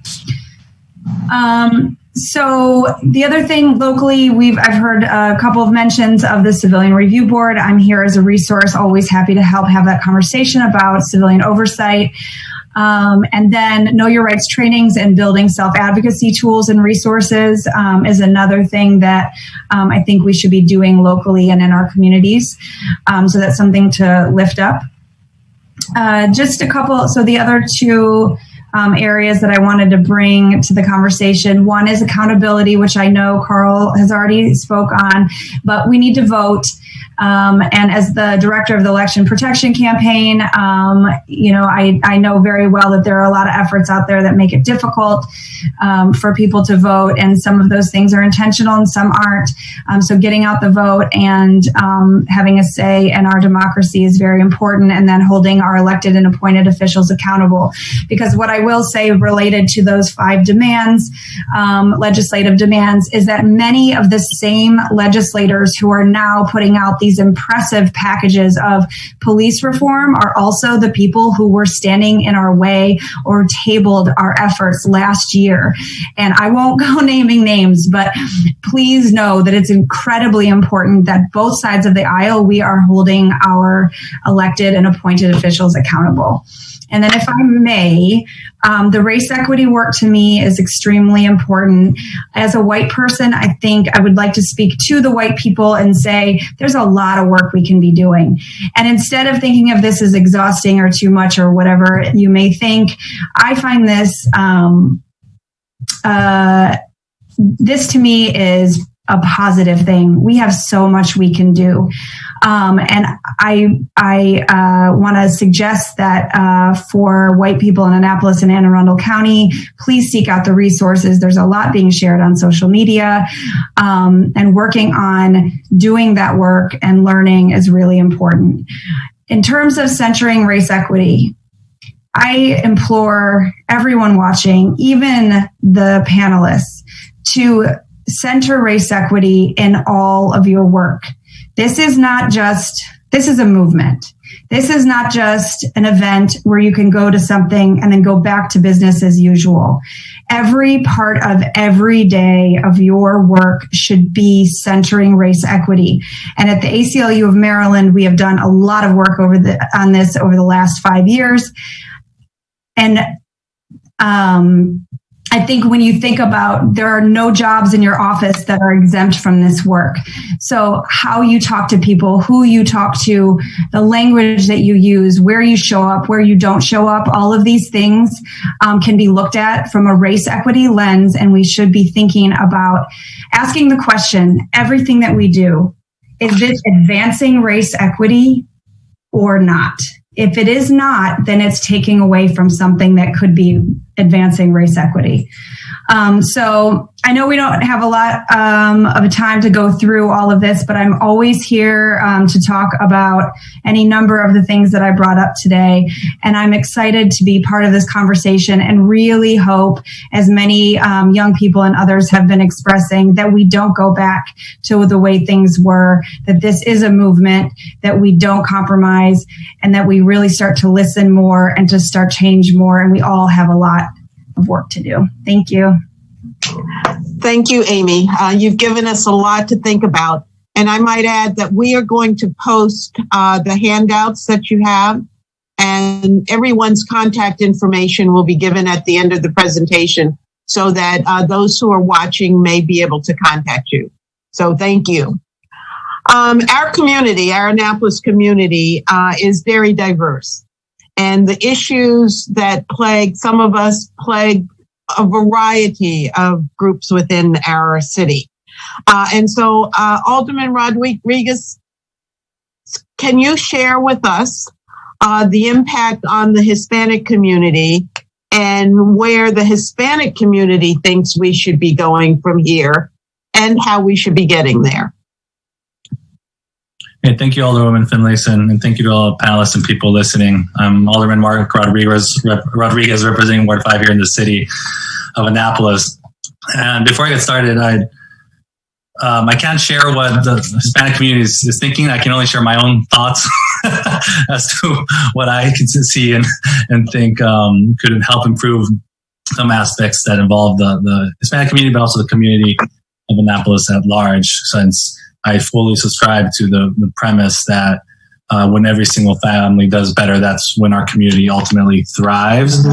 So the other thing locally, I've heard a couple of mentions of the Civilian Review Board. I'm here as a resource, always happy to help have that conversation about civilian oversight. And then know your rights trainings and building self-advocacy tools and resources is another thing that I think we should be doing locally and in our communities. So that's something to lift up. Just a couple. So the other 2 areas that I wanted to bring to the conversation. One is accountability, which I know Carl has already spoke on, but we need to vote. And as the director of the Election Protection Campaign, I know very well that there are a lot of efforts out there that make it difficult for people to vote. And some of those things are intentional and some aren't. So getting out the vote and having a say in our democracy is very important. And then holding our elected and appointed officials accountable. Because what I will say related to those 5 demands, legislative demands, is that many of the same legislators who are now putting out these impressive packages of police reform are also the people who were standing in our way or tabled our efforts last year. And I won't go naming names, but please know that it's incredibly important that both sides of the aisle, we are holding our elected and appointed officials accountable. And then if I may, the race equity work to me is extremely important. As a white person, I think I would like to speak to the white people and say, there's a lot of work we can be doing. And instead of thinking of this as exhausting or too much or whatever you may think, I find this, this to me is a positive thing. We have so much we can do. And I want to suggest that for white people in Annapolis and Anne Arundel County, please seek out the resources. There's a lot being shared on social media, and working on doing that work and learning is really important. In terms of centering race equity, I implore everyone watching, even the panelists, to center race equity in all of your work. This is a movement. This is not just an event where you can go to something and then go back to business as usual. Every part of every day of your work should be centering race equity. And at the ACLU of Maryland, we have done a lot of work on this over the last 5 years. And I think when you think about, there are no jobs in your office that are exempt from this work. So how you talk to people, who you talk to, the language that you use, where you show up, where you don't show up, all of these things can be looked at from a race equity lens. And we should be thinking about asking the question, everything that we do, is this advancing race equity or not? If it is not, then it's taking away from something that could be advancing race equity. So I know we don't have a lot of time to go through all of this, but I'm always here to talk about any number of the things that I brought up today. And I'm excited to be part of this conversation and really hope, as many young people and others have been expressing, that we don't go back to the way things were, that this is a movement, that we don't compromise, and that we really start to listen more and to start change more. And we all have a lot of work to do. Thank you. Thank you, Amy. You've given us a lot to think about. And I might add that we are going to post the handouts that you have, and everyone's contact information will be given at the end of the presentation so that those who are watching may be able to contact you. So thank you. Our community, our Annapolis community, is very diverse. And the issues that plague some of us plague a variety of groups within our city. And so, Alderman Rodriguez, can you share with us the impact on the Hispanic community and where the Hispanic community thinks we should be going from here and how we should be getting there? Hey, thank you, Alderwoman Finlayson, and thank you to all the panelists and people listening. I'm Alderman Mark Rodriguez representing Ward 5 here in the city of Annapolis. And before I get started, I can't share what the Hispanic community is thinking. I can only share my own thoughts as to what I can see and think could help improve some aspects that involve the Hispanic community, but also the community of Annapolis at large, since I fully subscribe to the premise that when every single family does better, that's when our community ultimately thrives.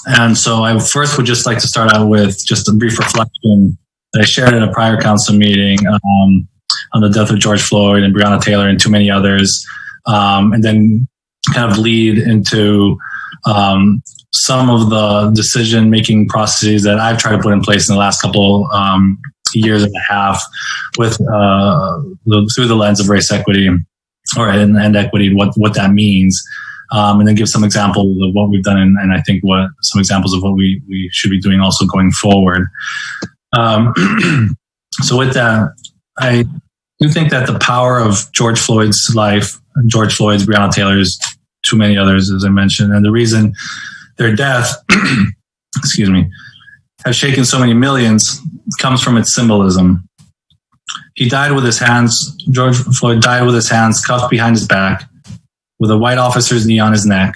And so I first would just like to start out with just a brief reflection that I shared at a prior council meeting on the death of George Floyd and Breonna Taylor and too many others, and then kind of lead into some of the decision-making processes that I've tried to put in place in the last couple years and a half with through the lens of race equity and equity, what that means, and then give some examples of what we've done and I think some examples of what we should be doing also going forward. So with that, I do think that the power of George Floyd's life, George Floyd's, Breonna Taylor's, too many others, as I mentioned, and the reason their death, excuse me, has shaken so many millions comes from its symbolism. He died with his hands, George Floyd died with his hands cuffed behind his back, with a white officer's knee on his neck.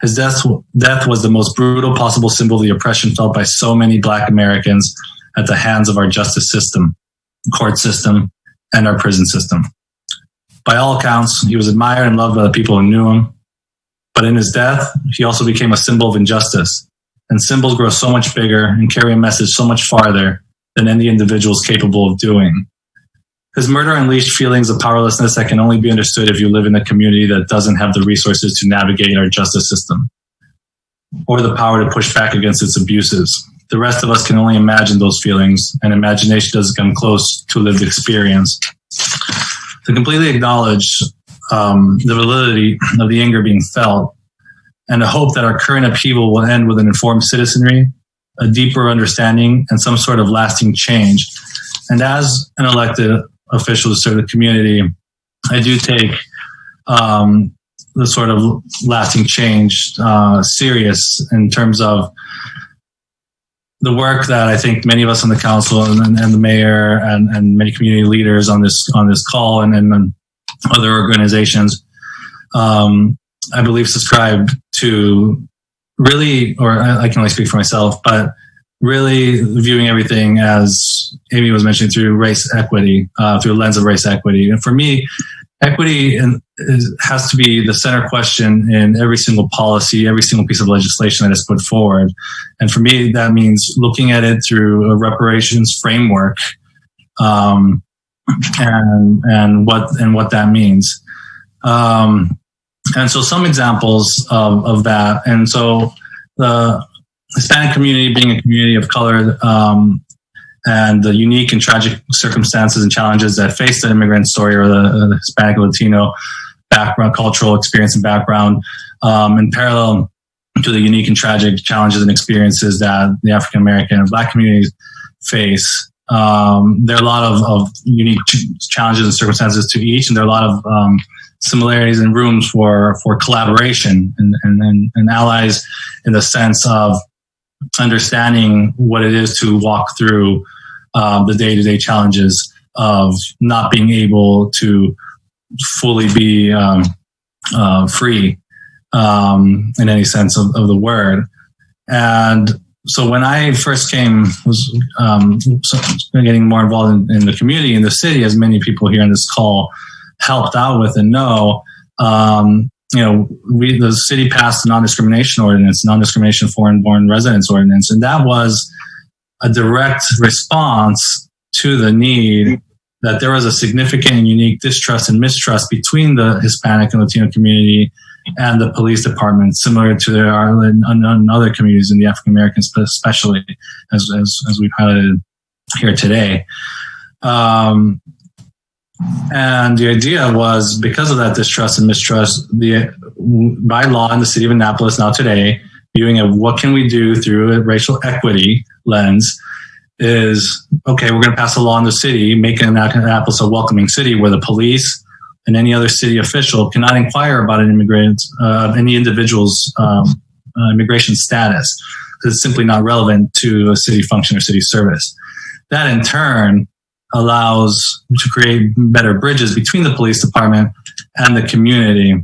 His death was the most brutal possible symbol of the oppression felt by so many Black Americans at the hands of our justice system, court system, and our prison system. By all accounts, he was admired and loved by the people who knew him. But in his death, he also became a symbol of injustice. And symbols grow so much bigger and carry a message so much farther than any individual is capable of doing. His murder unleashed feelings of powerlessness that can only be understood if you live in a community that doesn't have the resources to navigate our justice system or the power to push back against its abuses. The rest of us can only imagine those feelings, and imagination doesn't come close to lived experience. To completely acknowledge the validity of the anger being felt and to hope that our current upheaval will end with an informed citizenry, a deeper understanding, and some sort of lasting change. And as an elected official to serve the community, I do take the sort of lasting change serious in terms of the work that I think many of us on the council and the mayor and many community leaders on this call and other organizations, I believe subscribe to really, or I can only speak for myself, but really viewing everything as Amy was mentioning through race equity, through a lens of race equity. And for me, equity has to be the center question in every single policy, every single piece of legislation that is put forward. And for me, that means looking at it through a reparations framework, and what that means. And so some examples of that. And so the Hispanic community being a community of color, and the unique and tragic circumstances and challenges that face the immigrant story or the Hispanic Latino background, cultural experience and background, in parallel to the unique and tragic challenges and experiences that the African American and Black communities face. There are a lot of unique challenges and circumstances to each, and there are a lot of similarities and rooms for collaboration and allies in the sense of understanding what it is to walk through the day-to-day challenges of not being able to fully be free in any sense of the word. And so when I first was getting more involved in the community, in the city, as many people here on this call helped out with and know, the city passed a non-discrimination ordinance, non-discrimination foreign-born residents ordinance, and that was a direct response to the need that there was a significant and unique distrust and mistrust between the Hispanic and Latino community and the police department, similar to there are in other communities, in the African Americans especially, as we've highlighted here today. And the idea was, because of that distrust and mistrust, by law in the city of Annapolis now today, viewing of what can we do through a racial equity lens is, okay, we're going to pass a law in the city, making Annapolis a welcoming city where the police and any other city official cannot inquire about an immigrant, any individual's immigration status, because it's simply not relevant to a city function or city service. That in turn allows to create better bridges between the police department and the community.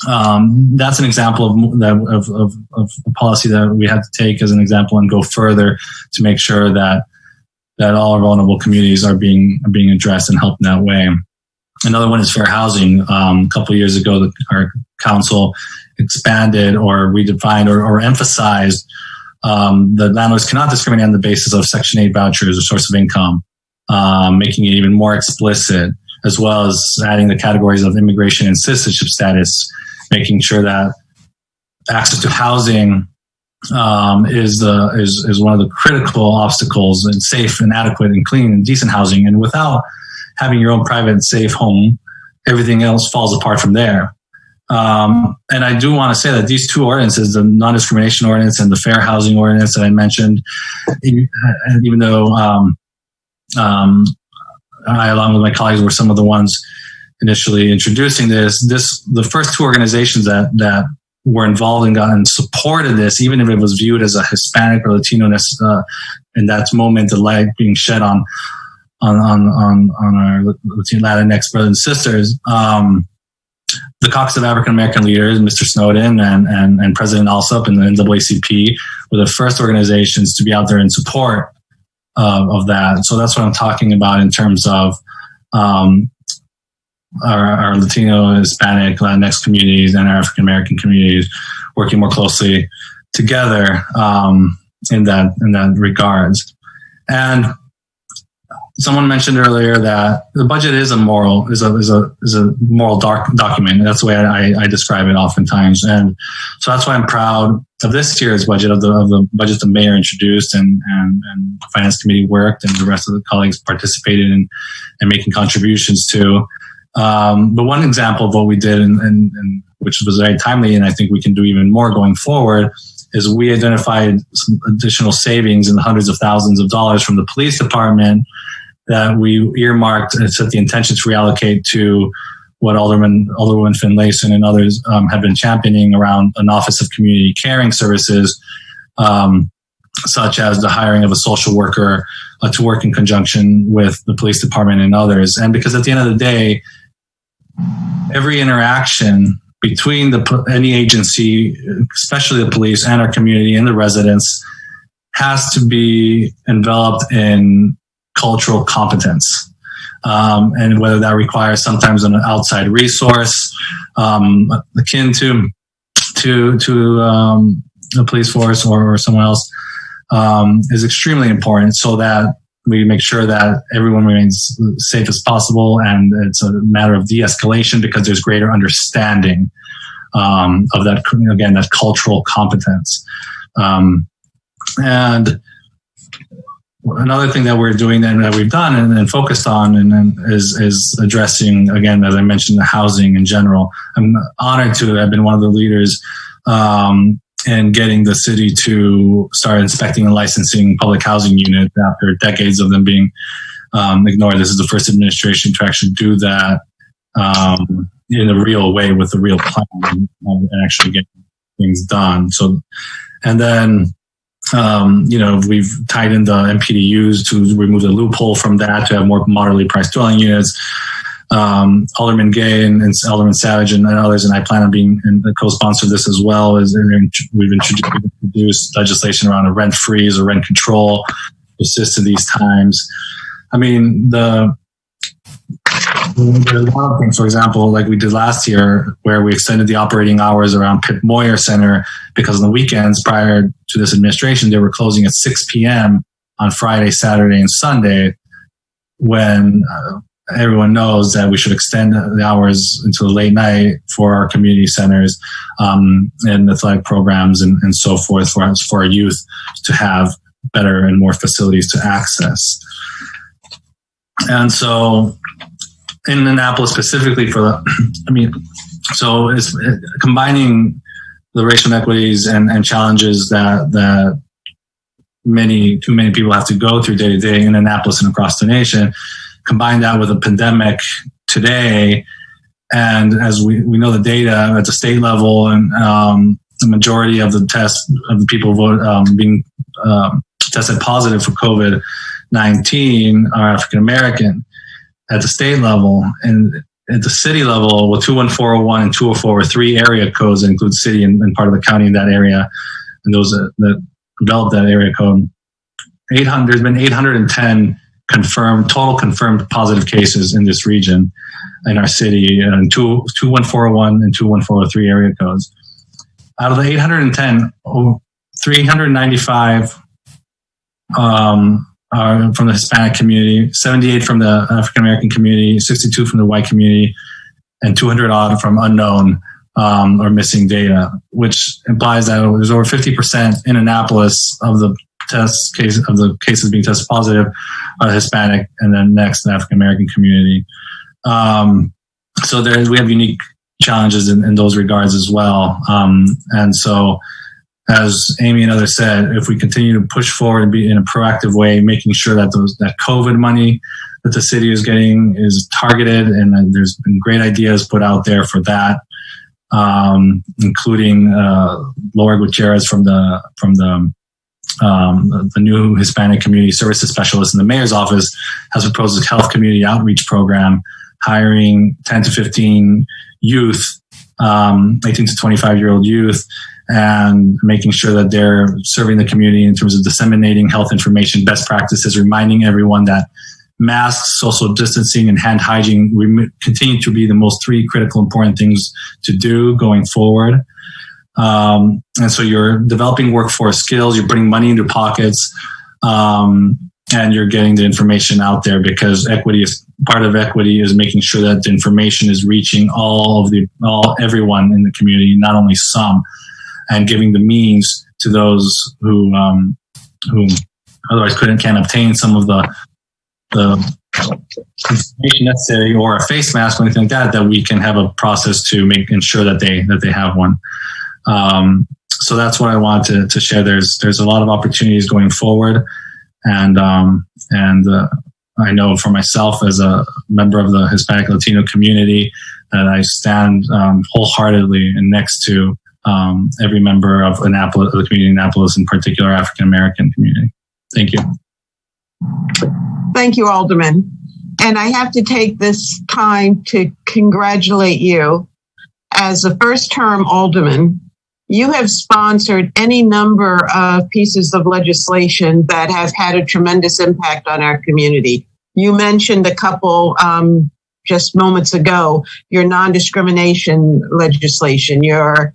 That's an example of a policy that we had to take as an example and go further to make sure that all our vulnerable communities are being addressed and helped in that way. Another one is fair housing. A couple of years ago, our council expanded or redefined or emphasized that landlords cannot discriminate on the basis of Section 8 vouchers or source of income, making it even more explicit, as well as adding the categories of immigration and citizenship status, making sure that access to housing is one of the critical obstacles, and safe and adequate and clean and decent housing. And without having your own private safe home, everything else falls apart from there. And I do want to say that these two ordinances, the non-discrimination ordinance and the fair housing ordinance that I mentioned, even though I, along with my colleagues, were some of the ones initially introducing the first two organizations that were involved and supported this, even if it was viewed as a Hispanic or Latino-ness, in that moment, the light being shed on our Latinx brothers and sisters. The Caucus of African American Leaders, Mr. Snowden and President Alsop and the NAACP were the first organizations to be out there in support of that. So that's what I'm talking about in terms of our Latino, Hispanic, Latinx communities and our African American communities working more closely together in that regards. And someone mentioned earlier that the budget is a moral document. That's the way I describe it oftentimes. And so that's why I'm proud of this year's budget, of the budget the mayor introduced and the finance committee worked and the rest of the colleagues participated in making contributions to. But one example of what we did and which was very timely, and I think we can do even more going forward, is we identified some additional savings in the hundreds of thousands of dollars from the police department that we earmarked and set the intention to reallocate to what Alderwoman Finlayson and others have been championing around an Office of Community Caring Services, such as the hiring of a social worker to work in conjunction with the police department and others. And because at the end of the day, every interaction between any agency, especially the police and our community and the residents, has to be enveloped in cultural competence. and whether that requires sometimes an outside resource akin to the police force or someone else is extremely important, so that we make sure that everyone remains safe as possible, and it's a matter of de-escalation because there's greater understanding of that, again, that cultural competence. And another thing that we're doing and that we've done and focused on is addressing, again, as I mentioned, the housing in general. I'm honored to have been one of the leaders in getting the city to start inspecting and licensing public housing units after decades of them being ignored. This is the first administration to actually do that in a real way with a real plan and actually get things done. So, and then we've tightened the MPDUs to remove the loophole from that to have more moderately priced dwelling units. Alderman Gay and Alderman Savage and others, and I plan on being a co-sponsor of this as well, we've introduced legislation around a rent freeze or rent control to assist in these times. I mean, there's a lot of things, for example, like we did last year, where we extended the operating hours around Pip Moyer Center, because on the weekends prior to this administration, they were closing at 6 p.m. on Friday, Saturday, and Sunday, when everyone knows that we should extend the hours into the late night for our community centers and athletic programs and so forth for our youth to have better and more facilities to access. And so in Annapolis specifically so it's combining the racial inequities and challenges that too many people have to go through day to day in Annapolis and across the nation. Combine that with a pandemic today, and as we know the data at the state level, and the majority of the people being tested positive for COVID-19 are African American at the state level, and at the city level with 21401 and 204 are 3 area codes that include city and part of the county in that area, and those that developed that area code. There's been 810 total confirmed positive cases in this region, in our city, and 21401 and 21403 area codes. Out of the 810, 395 are from the Hispanic community, 78 from the African American community, 62 from the white community, and 200 odd from unknown or missing data, which implies that there's over 50% in Annapolis of the cases being tested positive are Hispanic, and then next the African American community. So we have unique challenges in those regards as well. And so, as Amy and others said, if we continue to push forward and be in a proactive way, making sure that that COVID money that the city is getting is targeted, and there's been great ideas put out there for that, including Laura Gutierrez from the new Hispanic Community Services Specialist in the mayor's office has proposed a health community outreach program, hiring 10 to 15 youth, 18 to 25-year-old youth, and making sure that they're serving the community in terms of disseminating health information, best practices, reminding everyone that masks, social distancing, and hand hygiene continue to be the most 3 critical important things to do going forward. And so you're developing workforce skills, you're putting money into pockets, and you're getting the information out there, because part of equity is making sure that the information is reaching everyone in the community, not only some, and giving the means to those who otherwise can't obtain some of the information necessary, or a face mask or anything like that we can have a process to ensure that they have one. So that's what I wanted to share. There's a lot of opportunities going forward, and I know for myself as a member of the Hispanic Latino community that I stand wholeheartedly and next to every member of Annapolis, the community in Annapolis, in particular African American community. Thank you. Thank you, Alderman. And I have to take this time to congratulate you as a first-term alderman. You have sponsored any number of pieces of legislation that have had a tremendous impact on our community. You mentioned a couple just moments ago, your non-discrimination legislation, your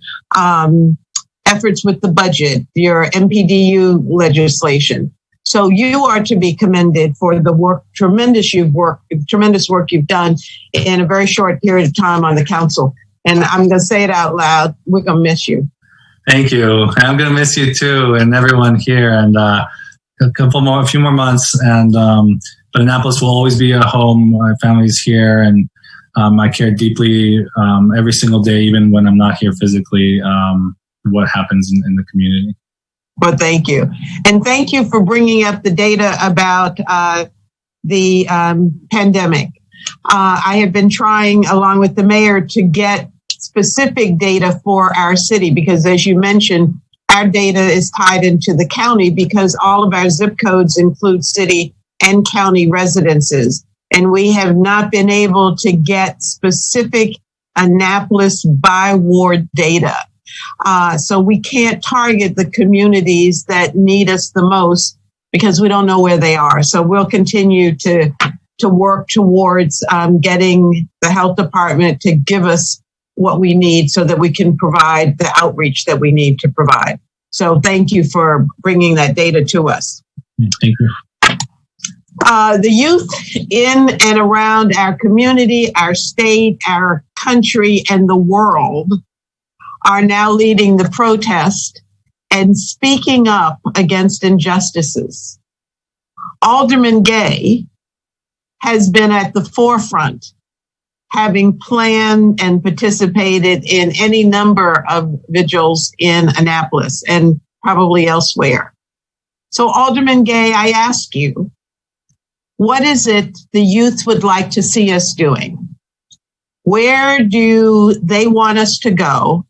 efforts with the budget, your MPDU legislation. So you are to be commended for the tremendous work you've done in a very short period of time on the council. And I'm going to say it out loud. We're going to miss you. Thank you. I'm going to miss you too, and everyone here. And a few more months. And but Annapolis will always be a home. My family's here, and I care deeply every single day, even when I'm not here physically. What happens in the community. Well, thank you. And thank you for bringing up the data about the pandemic. I have been trying, along with the mayor, to get specific data for our city, because as you mentioned, our data is tied into the county because all of our zip codes include city and county residences. And we have not been able to get specific Annapolis by ward data. So we can't target the communities that need us the most because we don't know where they are. So we'll continue to work towards getting the health department to give us what we need so that we can provide the outreach that we need to provide. So thank you for bringing that data to us. Thank you. The youth in and around our community, our state, our country, and the world are now leading the protest and speaking up against injustices. Alderman Gay has been at the forefront, having planned and participated in any number of vigils in Annapolis and probably elsewhere. So Alderman Gay, I ask you, what is it the youth would like to see us doing? Where do they want us to go?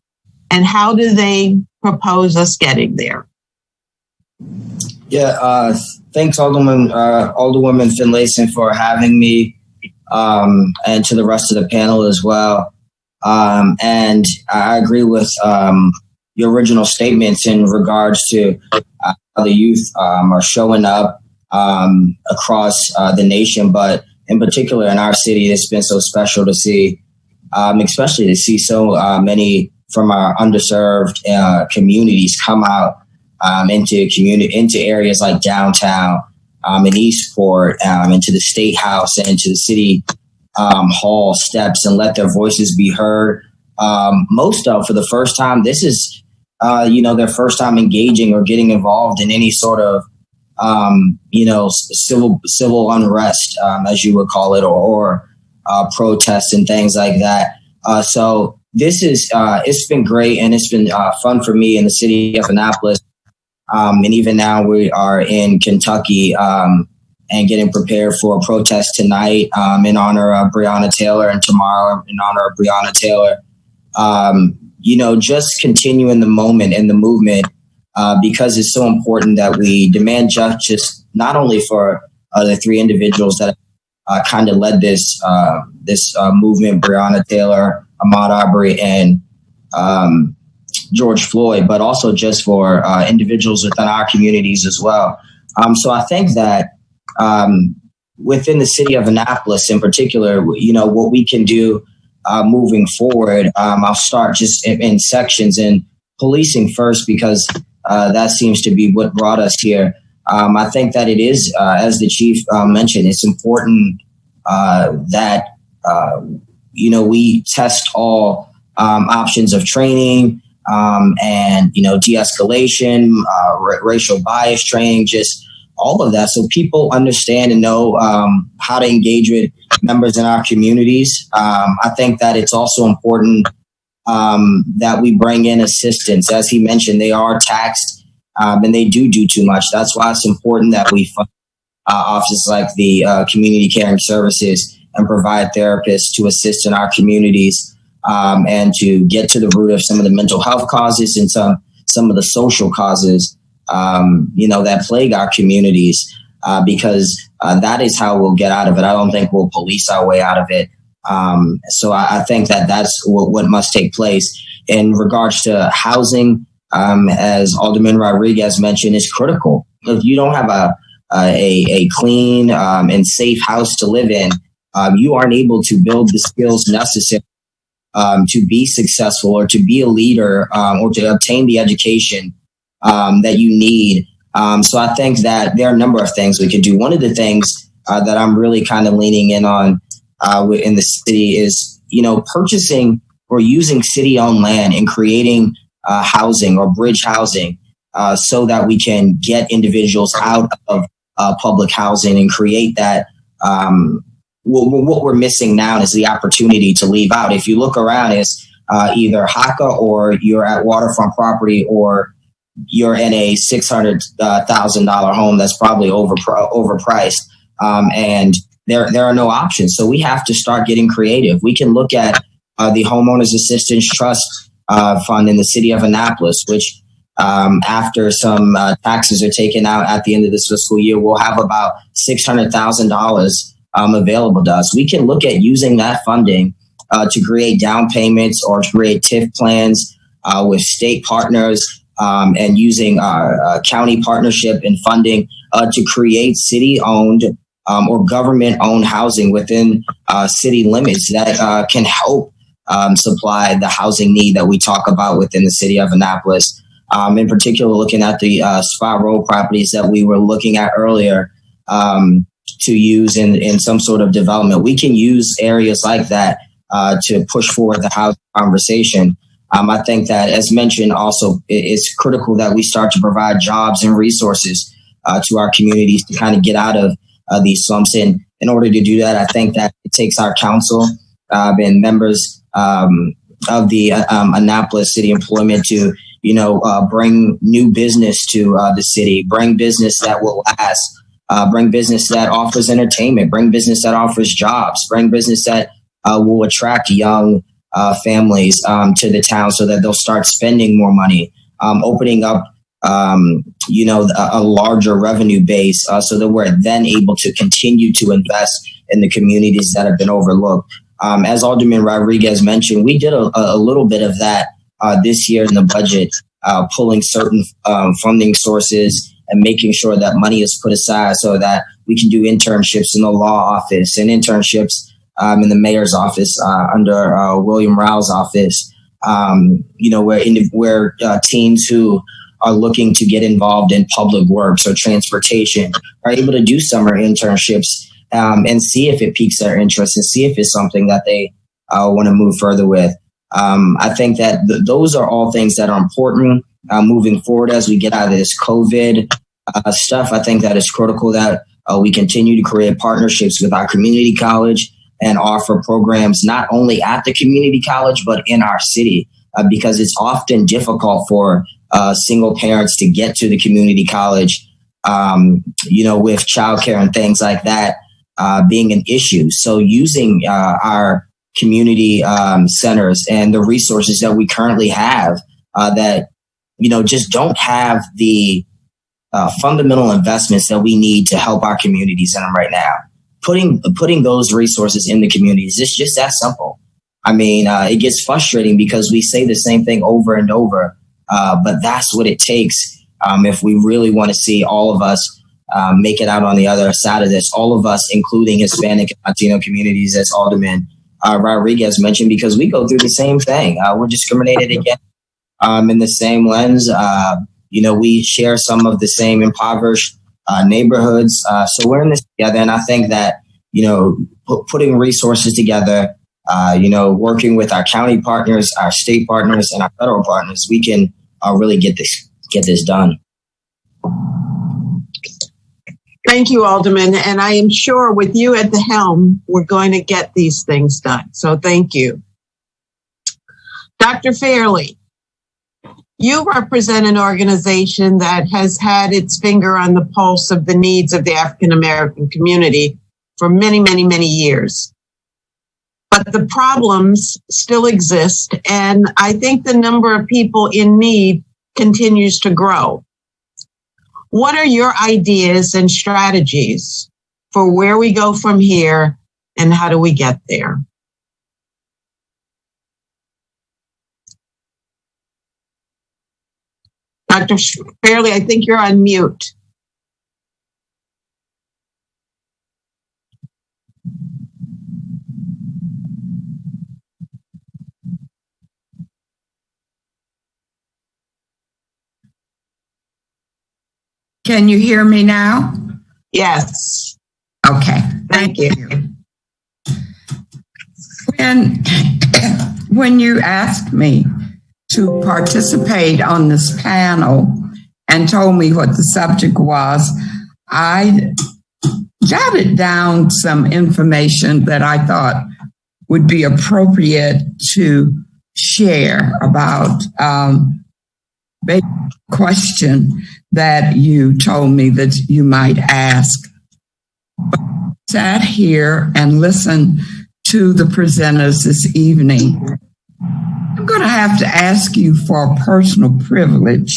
And how do they propose us getting there? Yeah, thanks, Alderwoman Finlayson, for having me, and to the rest of the panel as well. And I agree with your original statements in regards to how the youth are showing up across the nation, but in particular in our city. It's been so special to see, especially to see so many from our underserved communities come out into areas like downtown, in Eastport, into the State House and into the city hall steps, and let their voices be heard. Most of, for the first time, this is their first time engaging or getting involved in any sort of civil unrest, as you would call it, or protests and things like that. So this is it's been great, and it's been fun for me in the city of Annapolis. And even now we are in Kentucky and getting prepared for a protest tonight in honor of Breonna Taylor, and tomorrow in honor of Breonna Taylor. Just continuing the moment and the movement, because it's so important that we demand justice, not only for the three individuals that kind of led this movement, Breonna Taylor, Ahmaud Arbery, and George Floyd, but also just for individuals within our communities as well. So I think that within the city of Annapolis in particular, what we can do moving forward, I'll start just in sections, and policing first, because that seems to be what brought us here. I think that it is, as the chief mentioned, it's important that, we test all options of training, and de-escalation, racial bias training, just all of that, so people understand and know how to engage with members in our communities. I think that it's also important that we bring in assistance. As he mentioned, they are taxed, and they do too much. That's why it's important that we fund offices like the Community Caring Services and provide therapists to assist in our communities, and to get to the root of some of the mental health causes and some of the social causes, that plague our communities, because that is how we'll get out of it. I don't think we'll police our way out of it. So I think that that's what must take place. In regards to housing, as Alderman Rodriguez mentioned, is critical. If you don't have a clean and safe house to live in, you aren't able to build the skills necessary to be successful or to be a leader or to obtain the education that you need. So I think that there are a number of things we could do. One of the things that I'm really kind of leaning in on in the city is, purchasing or using city-owned land and creating housing or bridge housing so that we can get individuals out of public housing and create that. What we're missing now is the opportunity to leave out. If you look around, it's either HACA or you're at waterfront property or you're in a $600,000 home that's probably overpriced. And there are no options. So we have to start getting creative. We can look at the Homeowners Assistance Trust Fund in the city of Annapolis, which after some taxes are taken out at the end of this fiscal year, we'll have about $600,000 available to us. We can look at using that funding to create down payments or to create TIF plans with state partners and using county partnership and funding to create city-owned or government-owned housing within city limits that can help supply the housing need that we talk about within the city of Annapolis. In particular, looking at the Spa Road properties that we were looking at earlier, to use in some sort of development. We can use areas like that to push forward the housing conversation. I think that, as mentioned, also it's critical that we start to provide jobs and resources to our communities to kind of get out of these slumps. And in order to do that, I think that it takes our council and members of the Annapolis City Employment to bring new business to the city, bring business that will last. Bring business that offers entertainment, bring business that offers jobs, bring business that will attract young families to the town so that they'll start spending more money, opening up, a larger revenue base so that we're then able to continue to invest in the communities that have been overlooked. As Alderman Rodriguez mentioned, we did a little bit of that this year in the budget, pulling certain funding sources and making sure that money is put aside so that we can do internships in the law office and internships in the mayor's office under William Rao's office, where teens who are looking to get involved in public works or transportation are able to do summer internships and see if it piques their interest and see if it's something that they want to move further with. I think that those are all things that are important moving forward as we get out of this COVID stuff. I think that it's critical that we continue to create partnerships with our community college and offer programs not only at the community college, but in our city, because it's often difficult for single parents to get to the community college, with childcare and things like that being an issue. So using our community centers and the resources that we currently have that, just don't have the fundamental investments that we need to help our communities in them right now. Putting those resources in the communities, it's just that simple. I mean, it gets frustrating because we say the same thing over and over, but that's what it takes if we really want to see all of us make it out on the other side of this, all of us, including Hispanic and Latino communities, as Alderman Rodriguez mentioned, because we go through the same thing. We're discriminated against in the same lens. We share some of the same impoverished neighborhoods. So we're in this together. And I think that, putting resources together, working with our county partners, our state partners, and our federal partners, we can really get this done. Thank you, Alderman. And I am sure with you at the helm, we're going to get these things done. So thank you. Dr. Fairley, you represent an organization that has had its finger on the pulse of the needs of the African American community for many, many, many years. But the problems still exist, and I think the number of people in need continues to grow. What are your ideas and strategies for where we go from here, and how do we get there? Dr. Fairley, I think you're on mute. Can you hear me now? Yes. Okay, thank you. When you asked me to participate on this panel and told me what the subject was, I jotted down some information that I thought would be appropriate to share about the question that you told me that you might ask. I sat here and listened to the presenters this evening. I'm going to have to ask you for a personal privilege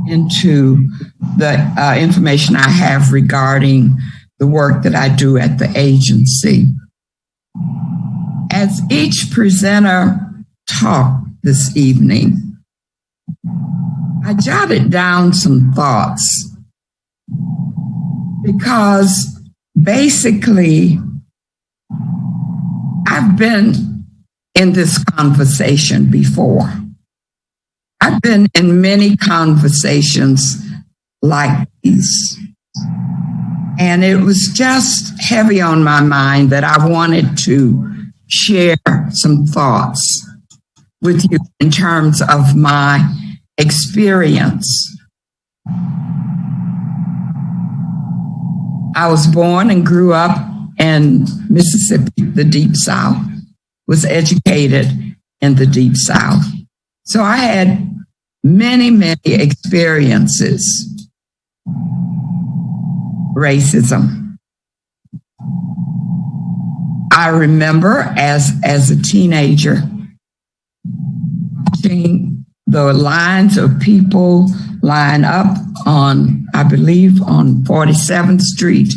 into the information I have regarding the work that I do at the agency. As each presenter talked this evening, I jotted down some thoughts because basically I've been in this conversation before. I've been in many conversations like these. And it was just heavy on my mind that I wanted to share some thoughts with you in terms of my experience. I was born and grew up in Mississippi, the Deep South, was educated in the Deep South. So I had many, many experiences. Racism. I remember as a teenager watching the lines of people line up on, I believe, on 47th Street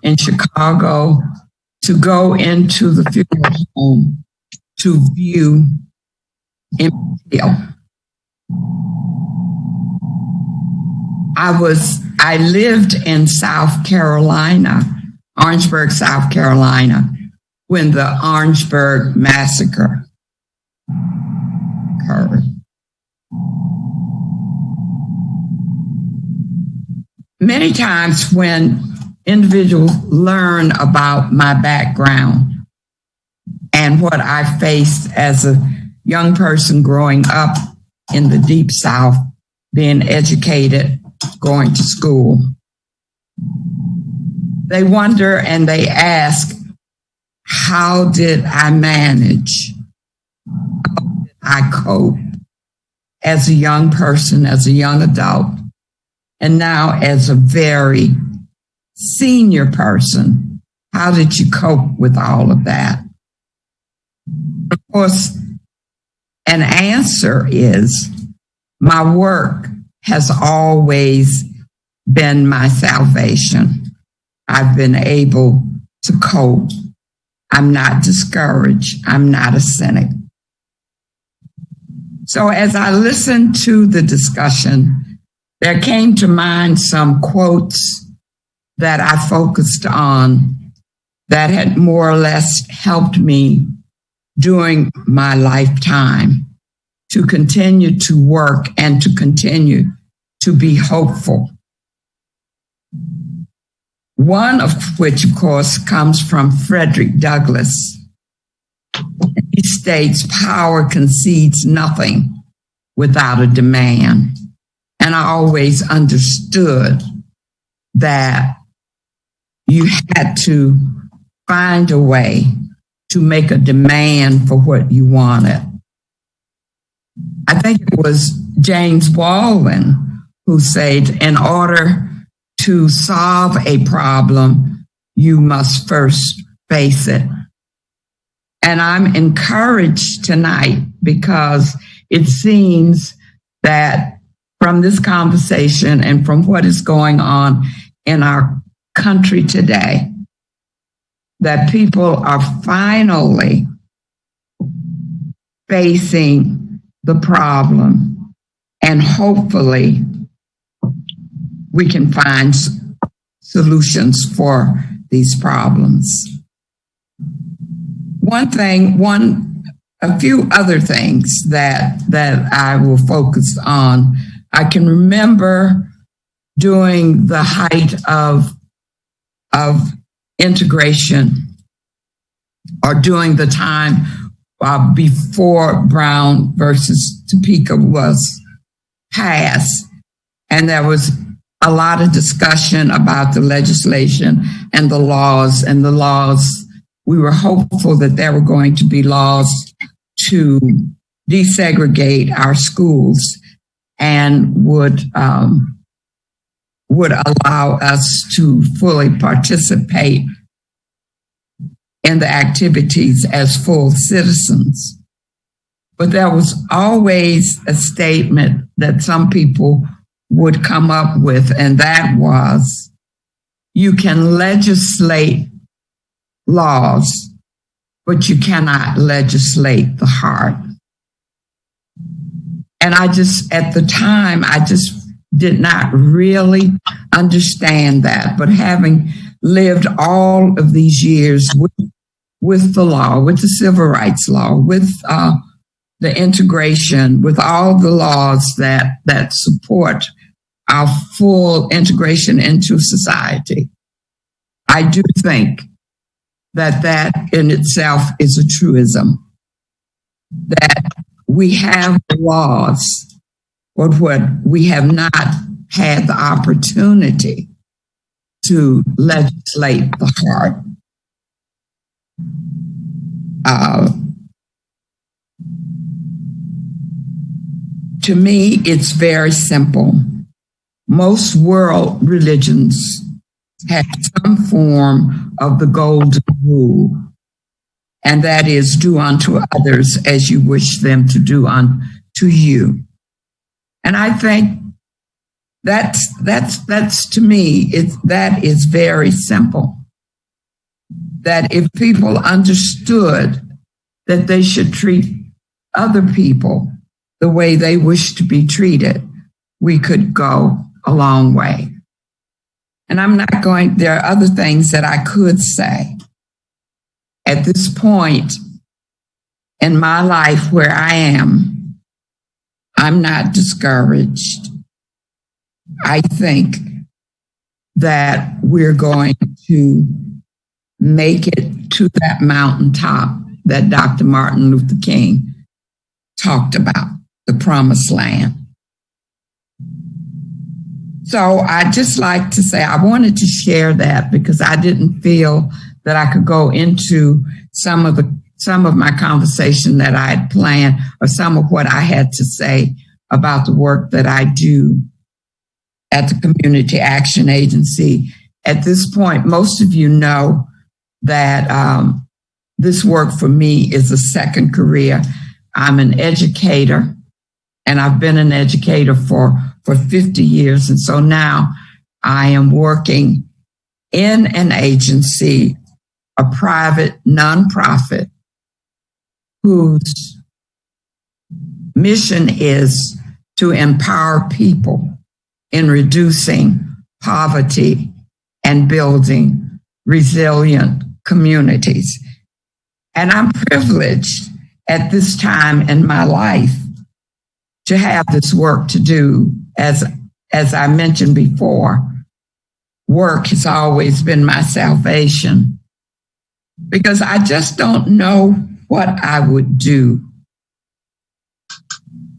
in Chicago to go into the funeral home to view Emmett Till. I lived in South Carolina, Orangeburg, South Carolina, when the Orangeburg massacre occurred. Many times when individuals learn about my background and what I faced as a young person growing up in the Deep South, being educated, going to school, they wonder and they ask, how did I manage? How did I cope as a young person, as a young adult, and now as a very senior person? How did you cope with all of that? Of course, an answer is my work has always been my salvation. I've been able to cope. I'm not discouraged. I'm not a cynic. So as I listened to the discussion, there came to mind some quotes that I focused on that had more or less helped me during my lifetime to continue to work and to continue to be hopeful. One of which, of course, comes from Frederick Douglass. He states, power concedes nothing without a demand. And I always understood that you had to find a way to make a demand for what you wanted. I think it was James Baldwin who said, in order to solve a problem, you must first face it. And I'm encouraged tonight because it seems that from this conversation and from what is going on in our country today, that people are finally facing the problem, and hopefully we can find solutions for these problems. A few other things that I will focus on. I can remember during the height of integration, or during the time before Brown versus Topeka was passed, and there was a lot of discussion about the legislation and the laws. We were hopeful that there were going to be laws to desegregate our schools and would allow us to fully participate in the activities as full citizens. But there was always a statement that some people would come up with, and that was, you can legislate laws, but you cannot legislate the heart. And at the time, I just did not really understand that. But having lived all of these years with the law, with the civil rights law, with the integration, with all the laws that support our full integration into society, I do think that in itself is a truism, that we have laws, but what we have not had the opportunity to legislate the heart. To me, it's very simple. Most world religions have some form of the golden rule, and that is, do unto others as you wish them to do unto you. And I think that's to me, that is very simple. That if people understood that they should treat other people the way they wish to be treated, we could go a long way. And there are other things that I could say. At this point in my life where I am, I'm not discouraged. I think that we're going to make it to that mountaintop that Dr. Martin Luther King talked about, the promised land. So I'd just like to say I wanted to share that because I didn't feel that I could go into some of my conversation that I had planned, or some of what I had to say about the work that I do at the Community Action Agency. At this point, most of you know that this work for me is a second career. I'm an educator, and I've been an educator for 50 years. And so now I am working in an agency, a private nonprofit, whose mission is to empower people in reducing poverty and building resilient communities. And I'm privileged at this time in my life to have this work to do. As I mentioned before, work has always been my salvation, because I just don't know what I would do.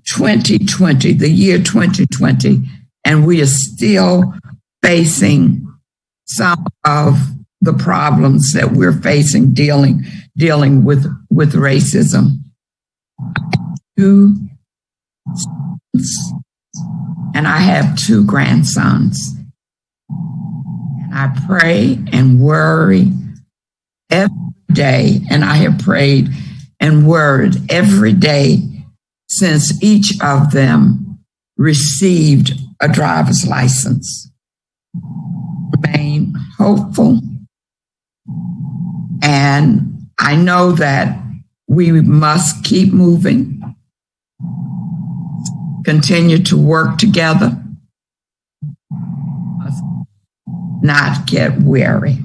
2020, the year 2020, and we are still facing some of the problems that we're facing dealing with racism. And I have 2 grandsons. And I pray and worry every day, and I have prayed and worried every day since each of them received a driver's license. Remain hopeful. And I know that we must keep moving, continue to work together, must not get weary.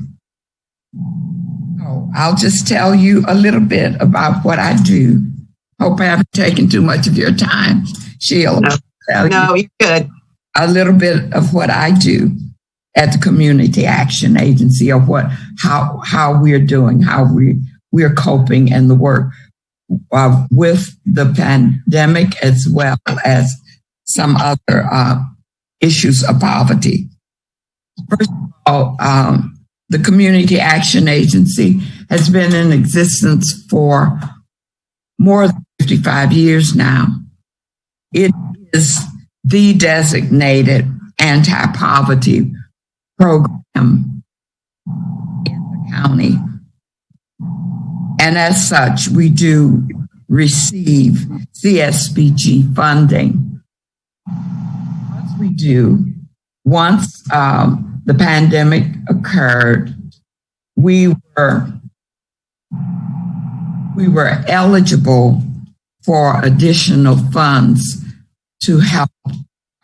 So I'll just tell you a little bit about what I do. Hope I haven't taken too much of your time, Sheila. No, you're good. a little bit of what I do at the Community Action Agency, of how we're doing, how we're coping, and the work with the pandemic, as well as some other issues of poverty. First of all, the Community Action Agency has been in existence for more than 55 years now. It is the designated anti-poverty program in the county. And as such, we do receive CSBG funding. Once the pandemic occurred, we were eligible for additional funds to help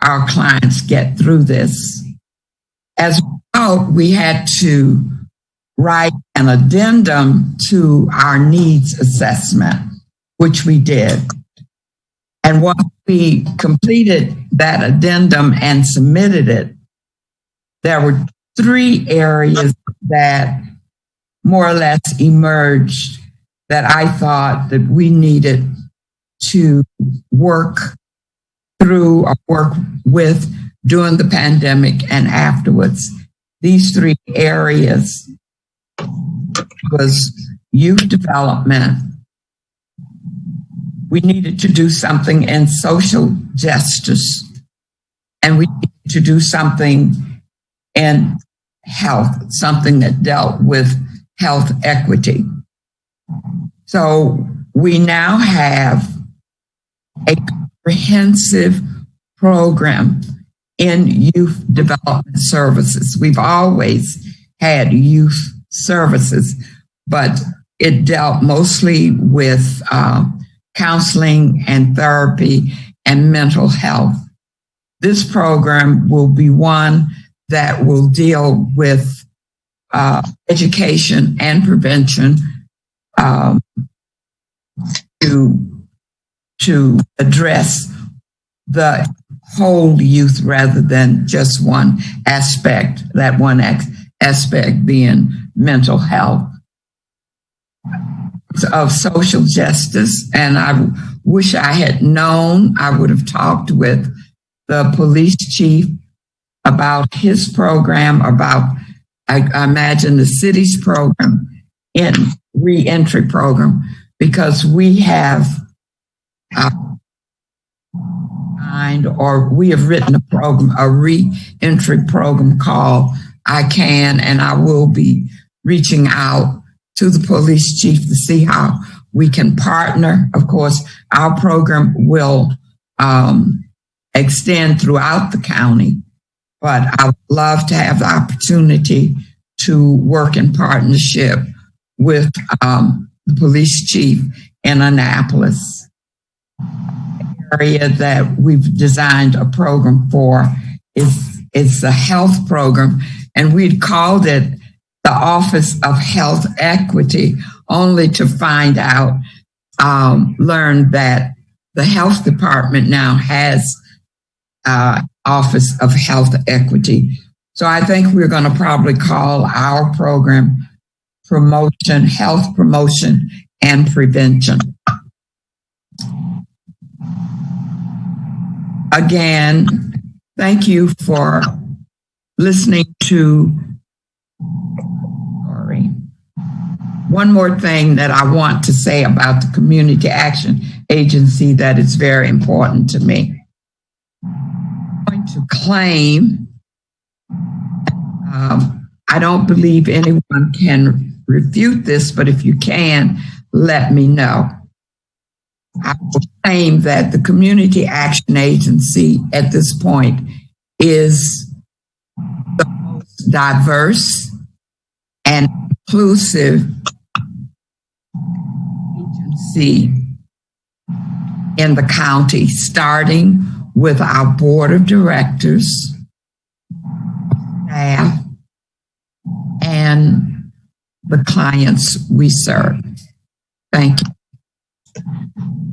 our clients get through this. As a result, we had to write an addendum to our needs assessment, which we did. And once we completed that addendum and submitted it, there were 3 areas that more or less emerged that I thought that we needed to work through or work with during the pandemic and afterwards. These 3 areas was youth development. We needed to do something in social justice, and we needed to do something in health, something that dealt with health equity. So we now have a comprehensive program in youth development services. We've always had youth services, but it dealt mostly with counseling and therapy and mental health. This program will be one that will deal with education and prevention to address the whole youth rather than just one aspect, that one aspect being mental health. Of social justice, and I wish I had known. I would have talked with the police chief about his program, about, I imagine, the city's program in reentry program, because we have we have written a program, a reentry program called I Can, and I will be reaching out to the police chief to see how we can partner. Of course, our program will extend throughout the county, but I would love to have the opportunity to work in partnership with the police chief in Annapolis. The area that we've designed a program for is the health program, and we'd called it the Office of Health Equity, only to find out, learn that the health department now has Office of Health Equity. So I think we're going to probably call our program Health Promotion and Prevention. Again, thank you for listening to. One more thing that I want to say about the Community Action Agency that is very important to me. I'm going to claim, I don't believe anyone can refute this, but if you can, let me know. I will claim that the Community Action Agency at this point is the most diverse and inclusive agency in the county, starting with our board of directors, staff, and the clients we serve. Thank you.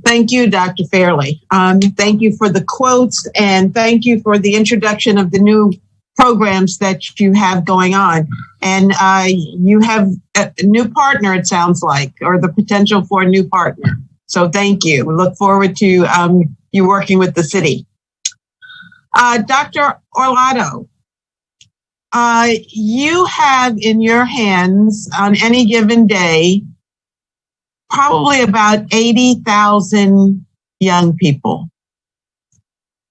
Thank you, Dr. Fairley. Thank you for the quotes, and thank you for the introduction of the new programs that you have going on. And you have a new partner, it sounds like, or the potential for a new partner. So thank you. We look forward to you working with the city. Dr. Arlotto, you have in your hands on any given day probably about 80,000 young people.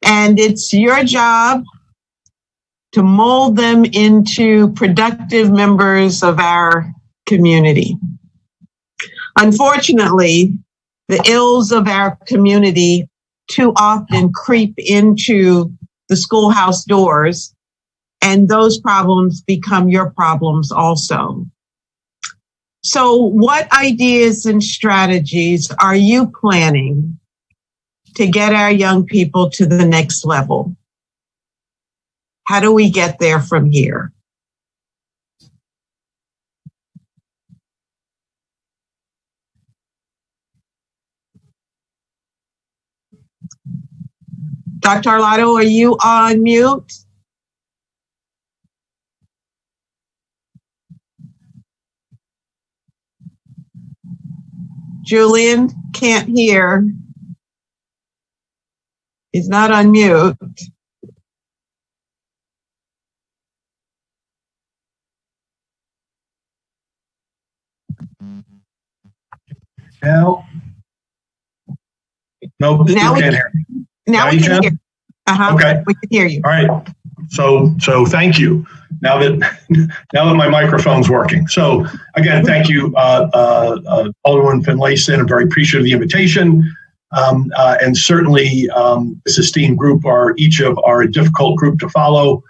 And it's your job to mold them into productive members of our community. Unfortunately, the ills of our community too often creep into the schoolhouse doors, and those problems become your problems also. So what ideas and strategies are you planning to get our young people to the next level? How do we get there from here? Dr. Arlotto, are you on mute? Julian can't hear. He's not on mute. Now, no, now we can't hear. Now we can hear. Okay, we can hear you. All right. So thank you. Now that my microphone's working. So again, thank you, Alderwoman Finlayson. I'm very appreciative of the invitation, and certainly this esteemed group each of are a difficult group to follow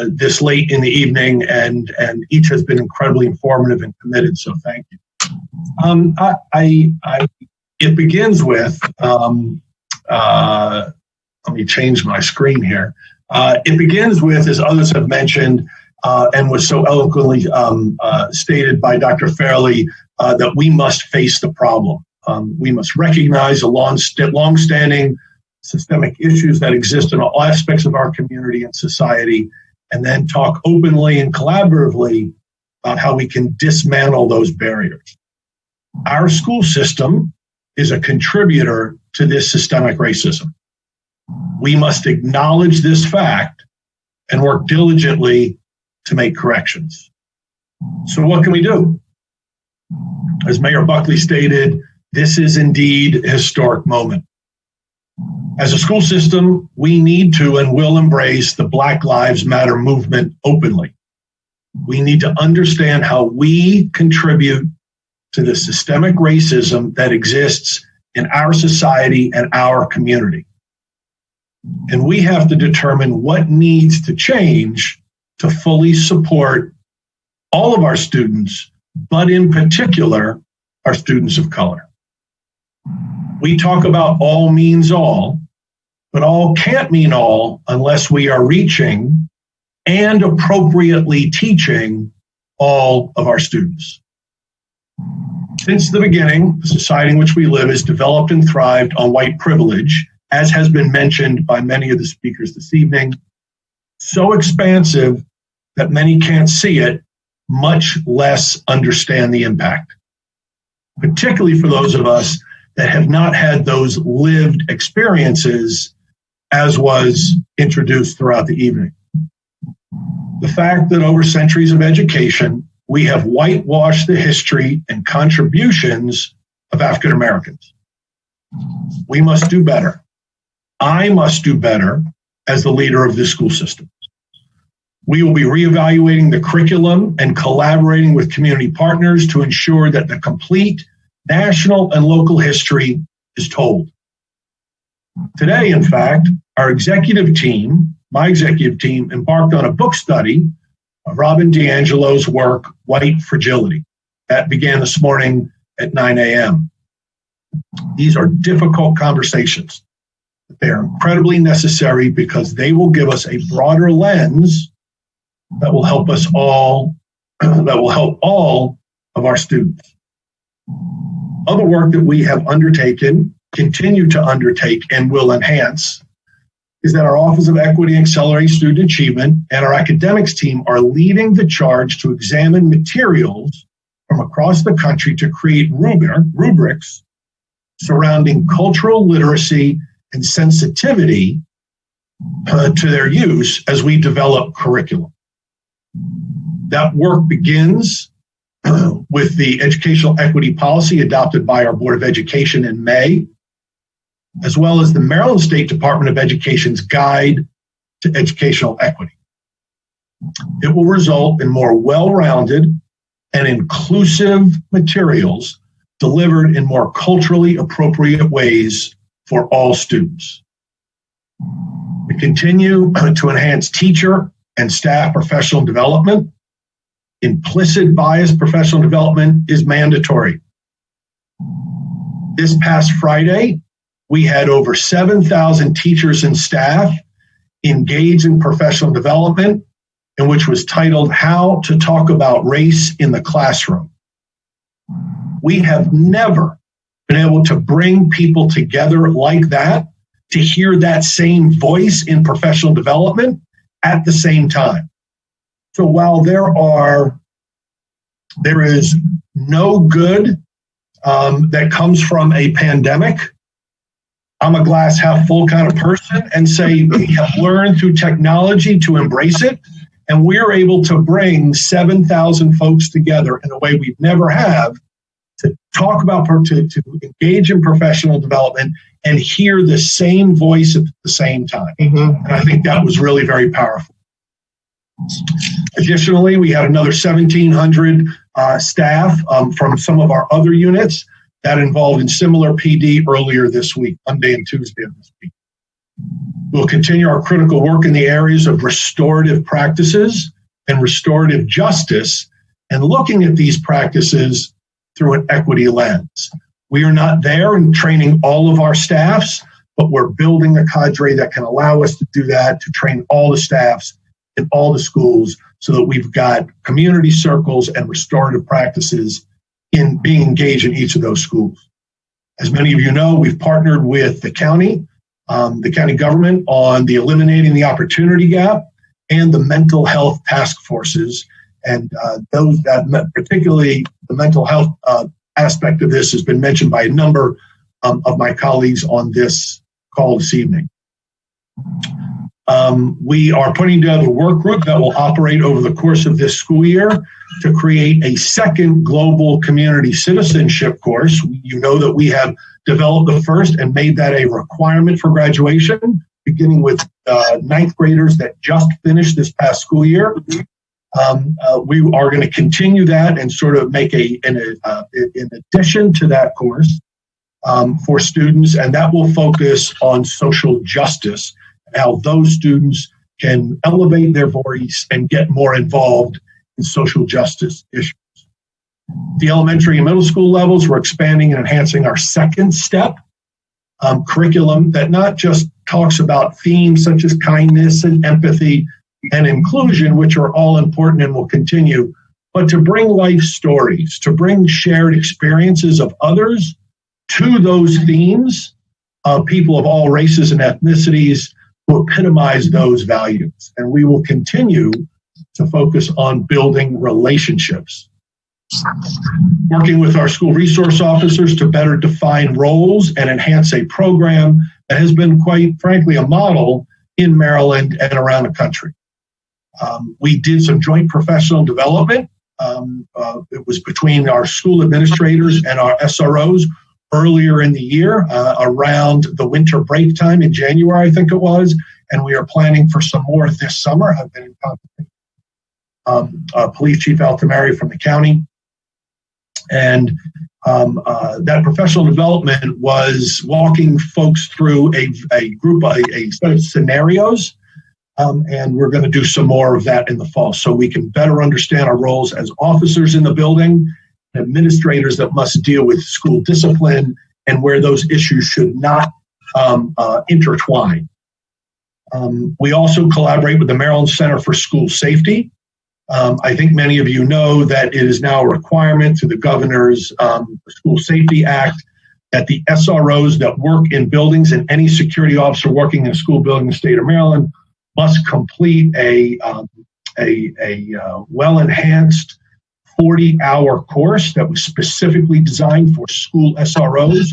this late in the evening, and each has been incredibly informative and committed. So thank you. It begins with. Let me change my screen here. It begins with, as others have mentioned, and was so eloquently stated by Dr. Fairley, that we must face the problem. We must recognize the long-standing systemic issues that exist in all aspects of our community and society, and then talk openly and collaboratively about how we can dismantle those barriers. Our school system is a contributor to this systemic racism. We must acknowledge this fact and work diligently to make corrections. So what can we do? As Mayor Buckley stated, this is indeed a historic moment. As a school system, we need to and will embrace the Black Lives Matter movement openly. We need to understand how we contribute to the systemic racism that exists in our society and our community. And we have to determine what needs to change to fully support all of our students, but in particular, our students of color. We talk about all means all, but all can't mean all unless we are reaching and appropriately teaching all of our students. Since the beginning, the society in which we live has developed and thrived on white privilege, as has been mentioned by many of the speakers this evening, so expansive that many can't see it, much less understand the impact, particularly for those of us that have not had those lived experiences as was introduced throughout the evening. The fact that over centuries of education, we have whitewashed the history and contributions of African Americans. We must do better. I must do better as the leader of this school system. We will be reevaluating the curriculum and collaborating with community partners to ensure that the complete national and local history is told. Today, in fact, our executive team, my executive team, embarked on a book study of Robin DiAngelo's work, White Fragility. That began this morning at 9 a.m. These are difficult conversations. They are incredibly necessary because they will give us a broader lens that will help us all, that will help all of our students. Other work that we have undertaken, continue to undertake, and will enhance is that our Office of Equity and Accelerating Student Achievement and our academics team are leading the charge to examine materials from across the country to create rubrics surrounding cultural literacy and sensitivity to their use as we develop curriculum. That work begins with the educational equity policy adopted by our Board of Education in May, as well as the Maryland State Department of Education's Guide to Educational Equity. It will result in more well-rounded and inclusive materials delivered in more culturally appropriate ways for all students. We continue to enhance teacher and staff professional development. Implicit bias professional development is mandatory. This past Friday, we had over 7,000 teachers and staff engaged in professional development, in which was titled How to Talk About Race in the Classroom. We have never been able to bring people together like that to hear that same voice in professional development at the same time. So while there is no good that comes from a pandemic, I'm a glass half full kind of person and say we have learned through technology to embrace it, and we're able to bring 7,000 folks together in a way we never have to talk about, to engage in professional development and hear the same voice at the same time. And I think that was really very powerful. Additionally, we had another 1,700 staff from some of our other units that involved in similar PD earlier this week, Monday and Tuesday of this week. We'll continue our critical work in the areas of restorative practices and restorative justice and looking at these practices through an equity lens. We are not there in training all of our staffs, but we're building a cadre that can allow us to do that, to train all the staffs in all the schools so that we've got community circles and restorative practices in being engaged in each of those schools. As many of you know, we've partnered with the county government on the Eliminating the Opportunity Gap and the mental health task forces. And those that particularly the mental health aspect of this has been mentioned by a number of my colleagues on this call this evening. We are putting together a work group that will operate over the course of this school year to create a second global community citizenship course. You know that we have developed the first and made that a requirement for graduation, beginning with ninth graders that just finished this past school year. We are going to continue that and sort of make in addition to that course for students, and that will focus on social justice, how those students can elevate their voice and get more involved in social justice issues. The elementary and middle school levels, we're expanding and enhancing our second step curriculum that not just talks about themes such as kindness and empathy and inclusion, which are all important and will continue, but to bring life stories, to bring shared experiences of others to those themes of people of all races and ethnicities to epitomize those values. And we will continue to focus on building relationships. Working with our school resource officers to better define roles and enhance a program that has been, quite frankly, a model in Maryland and around the country. We did some joint professional development. It was between our school administrators and our SROs earlier in the year, around the winter break time in January, I think it was, and we are planning for some more this summer. I've been in contact with Police Chief Altamari from the county. And that professional development was walking folks through a set of scenarios, and we're going to do some more of that in the fall so we can better understand our roles as officers in the building, administrators that must deal with school discipline, and where those issues should not intertwine. We also collaborate with the Maryland Center for School Safety I think many of you know that it is now a requirement through the governor's School Safety Act that the SROs that work in buildings and any security officer working in a school building in the state of Maryland must complete a well-enhanced 40-hour course that was specifically designed for school SROs.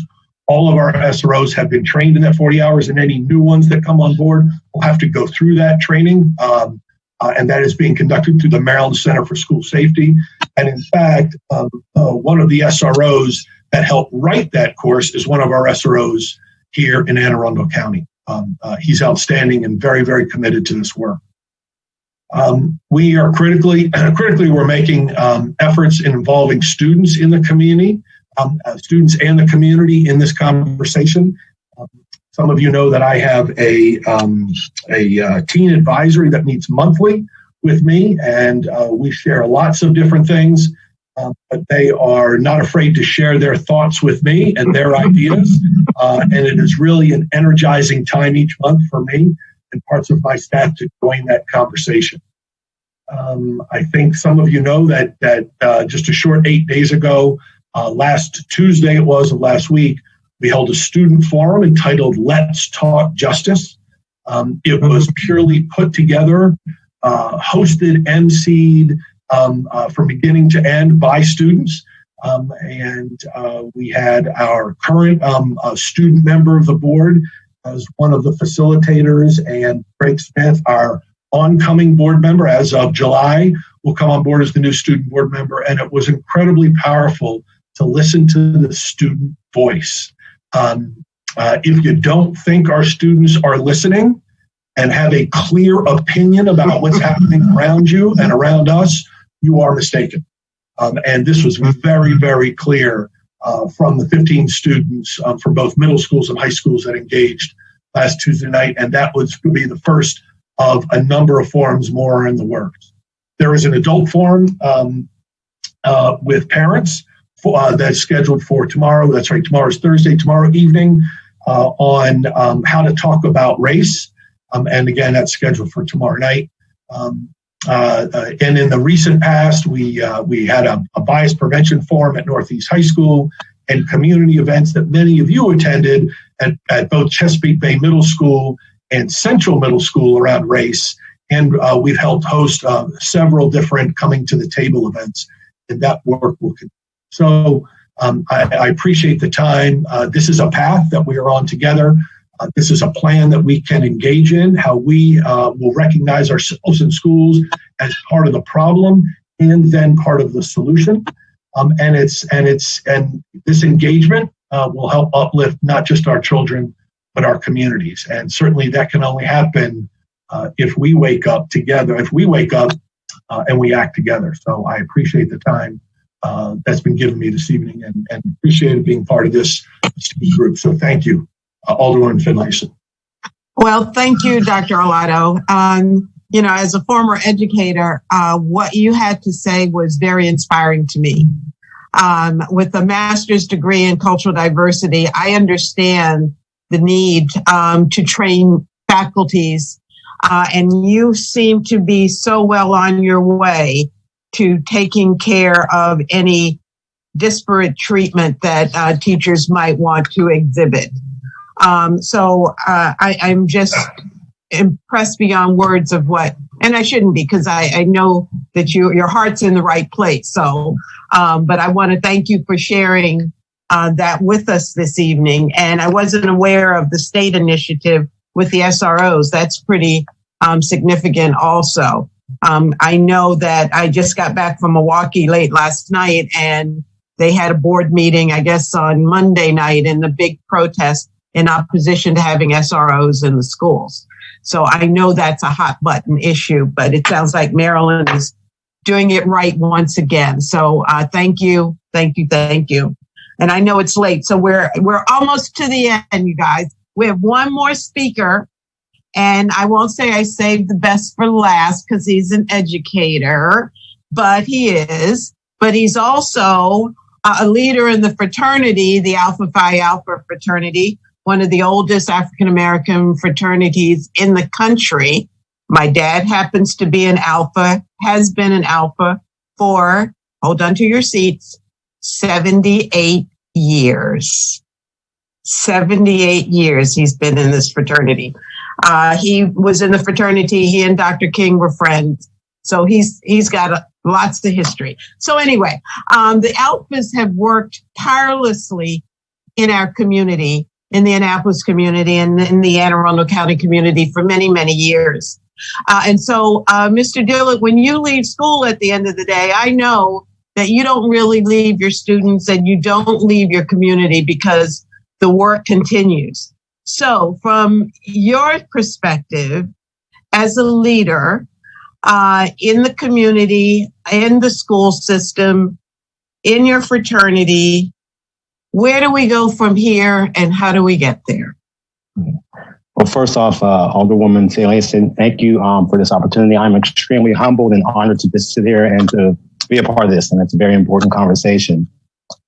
All of our SROs have been trained in that 40 hours, and any new ones that come on board will have to go through that training. And that is being conducted through the Maryland Center for School Safety. And in fact, one of the SROs that helped write that course is one of our SROs here in Anne Arundel County. He's outstanding and very, very committed to this work. We are critically we're making efforts in involving students in the community, students and the community in this conversation. Some of you know that I have a teen advisory that meets monthly with me, and we share lots of different things, but they are not afraid to share their thoughts with me and their ideas, and it is really an energizing time each month for me and parts of my staff to join that conversation. I think some of you know that just a short 8 days ago, last Tuesday it was of last week, we held a student forum entitled Let's Talk Justice. It was purely put together, hosted, emceed from beginning to end by students. And we had our current student member of the board as one of the facilitators, and Craig Smith, our oncoming board member as of July, will come on board as the new student board member. And it was incredibly powerful to listen to the student voice. If you don't think our students are listening and have a clear opinion about what's happening around you and around us, you are mistaken. And this was very, very clear from the 15 students from both middle schools and high schools that engaged last Tuesday night. And that was going to be the first of a number of forums more in the works. There is an adult forum with parents that's scheduled for tomorrow. That's right, tomorrow's Thursday, tomorrow evening, on how to talk about race. And again, that's scheduled for tomorrow night. And in the recent past, we had a bias prevention forum at Northeast High School and community events that many of you attended at both Chesapeake Bay Middle School and Central Middle School around race. And we've helped host several different coming to the table events, and that work will continue. So I appreciate the time. This is a path that we are on together. This is a plan that we can engage in, how we will recognize ourselves in schools as part of the problem and then part of the solution. And this engagement will help uplift not just our children, but our communities. And certainly that can only happen if we wake up together, if we wake up and we act together. So I appreciate the time that's been given me this evening and appreciate being part of this group. So thank you, Alderwoman Finlayson. Well, thank you, Dr. Arlotto. As a former educator, what you had to say was very inspiring to me. With a master's degree in cultural diversity, I understand the need to train faculties, and you seem to be so well on your way to taking care of any disparate treatment that teachers might want to exhibit. So I'm just impressed beyond words of what, and I shouldn't be, because I know that your heart's in the right place. So, but I want to thank you for sharing that with us this evening. And I wasn't aware of the state initiative with the SROs. That's pretty significant also. I know that I just got back from Milwaukee late last night, and they had a board meeting, I guess, on Monday night in the big protest in opposition to having SROs in the schools. So I know that's a hot button issue, but it sounds like Maryland is doing it right once again. So thank you. And I know it's late, so we're almost to the end, you guys. We have one more speaker, and I won't say I saved the best for last because he's an educator, but he is. But he's also a leader in the fraternity, the Alpha Phi Alpha fraternity, one of the oldest African-American fraternities in the country. My dad happens to be an Alpha, has been an Alpha for, hold on to your seats, 78 years. 78 years he's been in this fraternity. He was in the fraternity. He and Dr. King were friends. So he's got lots of history. So anyway, the Alphas have worked tirelessly in our community, in the Annapolis community and in the Anne Arundel County community for many, many years. And so, Mr. Dillard, when you leave school at the end of the day, I know that you don't really leave your students and you don't leave your community because the work continues. So from your perspective as a leader in the community, in the school system, in your fraternity, where do we go from here and how do we get there? Well, first off, Alderwoman Finlayson, thank you for this opportunity. I'm extremely humbled and honored to sit here and to be a part of this, and it's a very important conversation.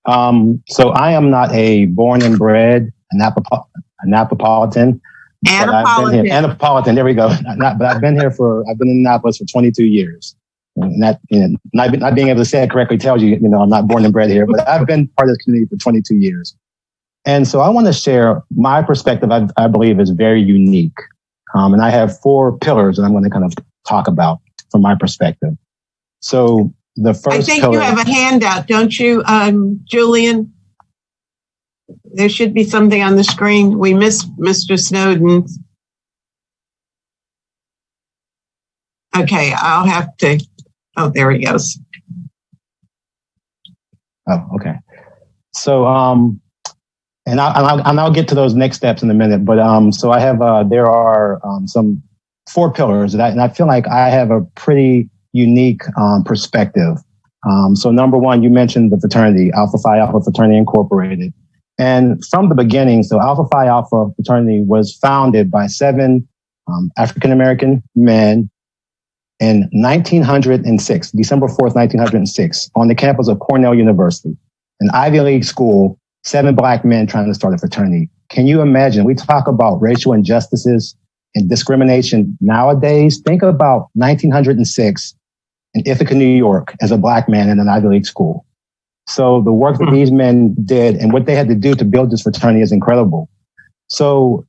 So I am not a born and bred Annapolitan. Annapolitan, there we go. But I've been in Annapolis for 22 years. And that, not being able to say it correctly tells you, I'm not born and bred here, but I've been part of this community for 22 years. And so I want to share my perspective, I believe is very unique. And I have 4 pillars that I'm going to kind of talk about from my perspective. So the first I think pillar, you have a handout, don't you, Julian? There should be something on the screen. We missed Mr. Snowden. Okay, I'll have to. Oh, there he goes. Oh, okay. So, and I'll get to those next steps in a minute. But so I have there are some 4 pillars and I feel like I have a pretty unique perspective. So number 1, you mentioned the fraternity, Alpha Phi Alpha Fraternity Incorporated. And from the beginning, so Alpha Phi Alpha Fraternity was founded by 7 African-American men in 1906, December 4th, 1906, on the campus of Cornell University, an Ivy League school, 7 Black men trying to start a fraternity. Can you imagine? We talk about racial injustices and discrimination nowadays. Think about 1906 in Ithaca, New York, as a Black man in an Ivy League school. So the work that these men did and what they had to do to build this fraternity is incredible. So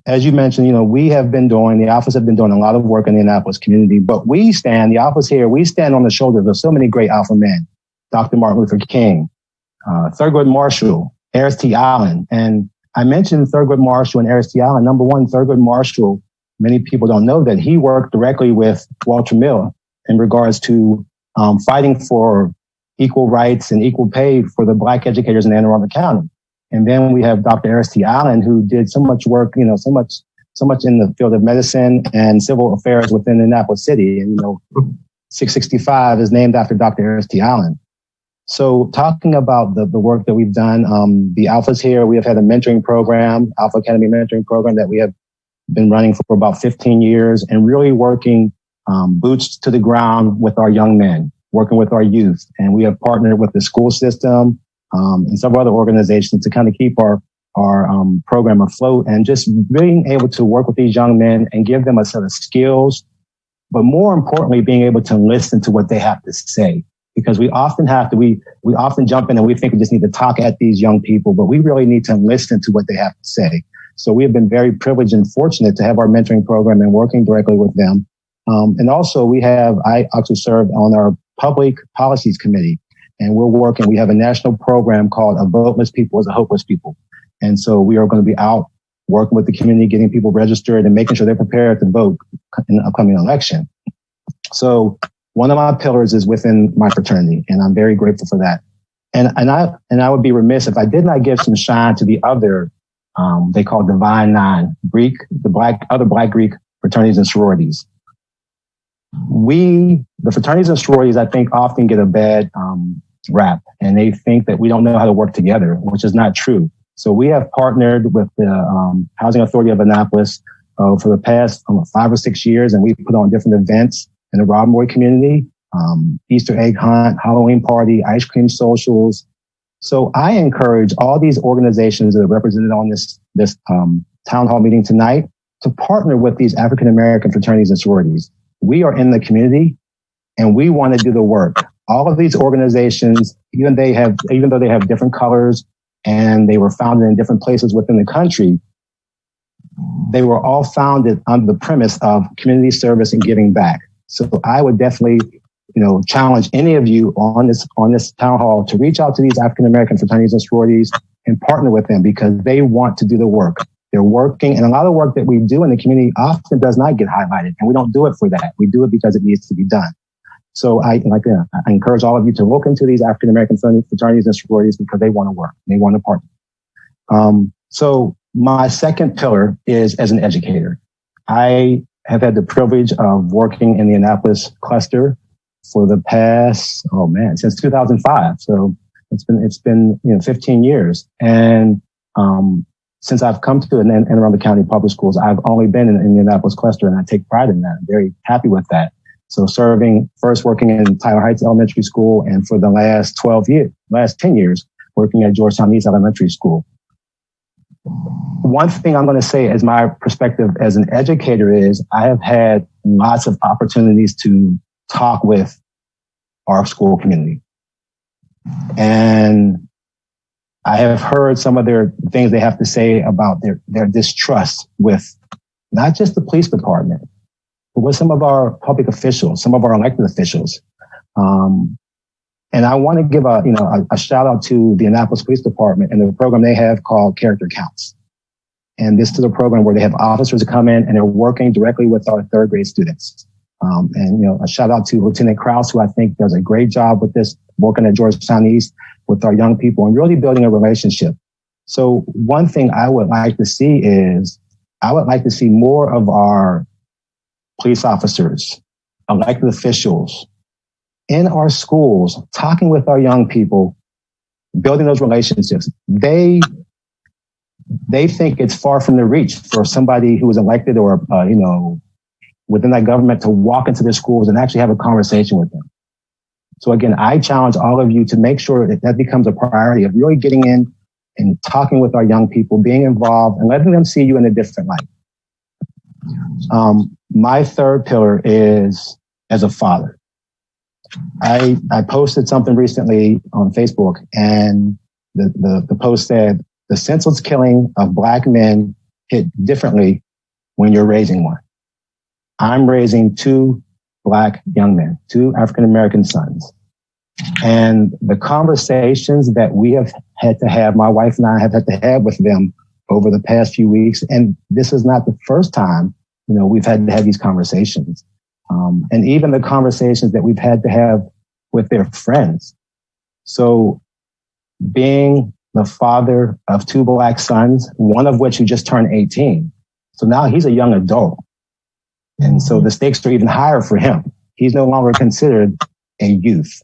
as you mentioned, the Alphas have been doing a lot of work in the Annapolis community, but the Alphas here, we stand on the shoulders of so many great Alpha men, Dr. Martin Luther King, Thurgood Marshall, Harris T. Allen. And I mentioned Thurgood Marshall and Harris T. Allen. Number 1, Thurgood Marshall, many people don't know that he worked directly with Walter Mill in regards to fighting for equal rights and equal pay for the Black educators in Anne Arundel County. And then we have Dr. Harris T. Allen, who did so much work, so much in the field of medicine and civil affairs within Annapolis City. And, 665 is named after Dr. Harris T. Allen. So talking about the work that we've done, the Alphas here, we have had a mentoring program, Alpha Academy mentoring program that we have been running for about 15 years and really working boots to the ground with our young men, working with our youth. And we have partnered with the school system and several other organizations to kind of keep our program afloat and just being able to work with these young men and give them a set of skills, but more importantly, being able to listen to what they have to say. Because we often we often jump in and we think we just need to talk at these young people, but we really need to listen to what they have to say. So we have been very privileged and fortunate to have our mentoring program and working directly with them. And also I actually serve on our public policies committee, and we have a national program called A Voteless People is a Hopeless People. And so we are going to be out working with the community, getting people registered and making sure they're prepared to vote in the upcoming election. So one of my pillars is within my fraternity, and I'm very grateful for that. And I would be remiss if I did not give some shine to the other, they call Divine Nine, other Black Greek fraternities and sororities. The fraternities and sororities, I think, often get a bad rap, and they think that we don't know how to work together, which is not true. So we have partnered with the Housing Authority of Annapolis for the past 5 or 6 years, and we put on different events in the Robin Boy community, Easter egg hunt, Halloween party, ice cream socials. So I encourage all these organizations that are represented on this town hall meeting tonight to partner with these African American fraternities and sororities. We are in the community and we want to do the work. All of these organizations, even though they have different colors and they were founded in different places within the country, they were all founded on the premise of community service and giving back. So I would definitely, challenge any of you on this town hall to reach out to these African American fraternities and sororities and partner with them because they want to do the work. They're working, and a lot of work that we do in the community often does not get highlighted, and we don't do it for that. We do it because it needs to be done. So I encourage all of you to look into these African American fraternities and sororities because they want to work. They want to partner. So my second pillar is as an educator. I have had the privilege of working in the Annapolis cluster for the past, since 2005. So it's been 15 years. And since I've come to Anne Arundel County Public Schools, I've only been in the Annapolis cluster, and I take pride in that. I'm very happy with that. So first working in Tyler Heights Elementary School, and for the last 10 years, working at Georgetown East Elementary School. One thing I'm going to say as my perspective as an educator is I have had lots of opportunities to talk with our school community. And I have heard some of their things they have to say about their distrust with not just the police department, but with some of our public officials, some of our elected officials. And I want to give a shout out to the Annapolis Police Department and the program they have called Character Counts. And this is a program where they have officers come in and they're working directly with our third grade students. A shout out to Lieutenant Krause, who I think does a great job with this, working at Georgetown East with our young people and really building a relationship. So one thing I would like to see is I would like to see more of our police officers, elected officials in our schools, talking with our young people, building those relationships. They think it's far from their reach for somebody who is elected or, within that government to walk into their schools and actually have a conversation with them. So again, I challenge all of you to make sure that becomes a priority of really getting in and talking with our young people, being involved and letting them see you in a different light. My third pillar is as a father. I posted something recently on Facebook, and the post said, the senseless killing of Black men hit differently when you're raising one. I'm raising two Black young men, two African American sons. And the conversations that we have had to have, my wife and I have had to have with them over the past few weeks, and this is not the first time, we've had to have these conversations. And even the conversations that we've had to have with their friends. So being the father of two Black sons, one of which who just turned 18. So now he's a young adult. And so the stakes are even higher for him. He's no longer considered a youth.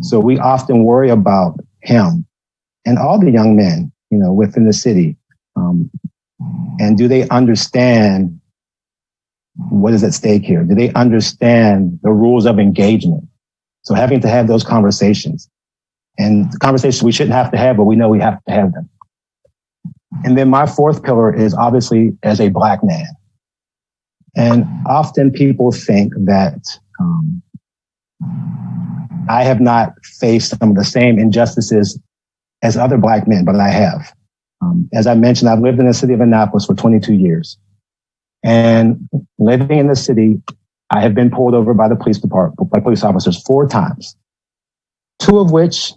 So we often worry about him and all the young men, within the city. And do they understand what is at stake here? Do they understand the rules of engagement? So having to have those conversations, and the conversations we shouldn't have to have, but we know we have to have them. And then my fourth pillar is obviously as a Black man. And often people think that I have not faced some of the same injustices as other Black men, but I have. As I mentioned, I've lived in the city of Annapolis for 22 years. And living in the city, I have been pulled over by the police department, by police officers 4 times, 2 of which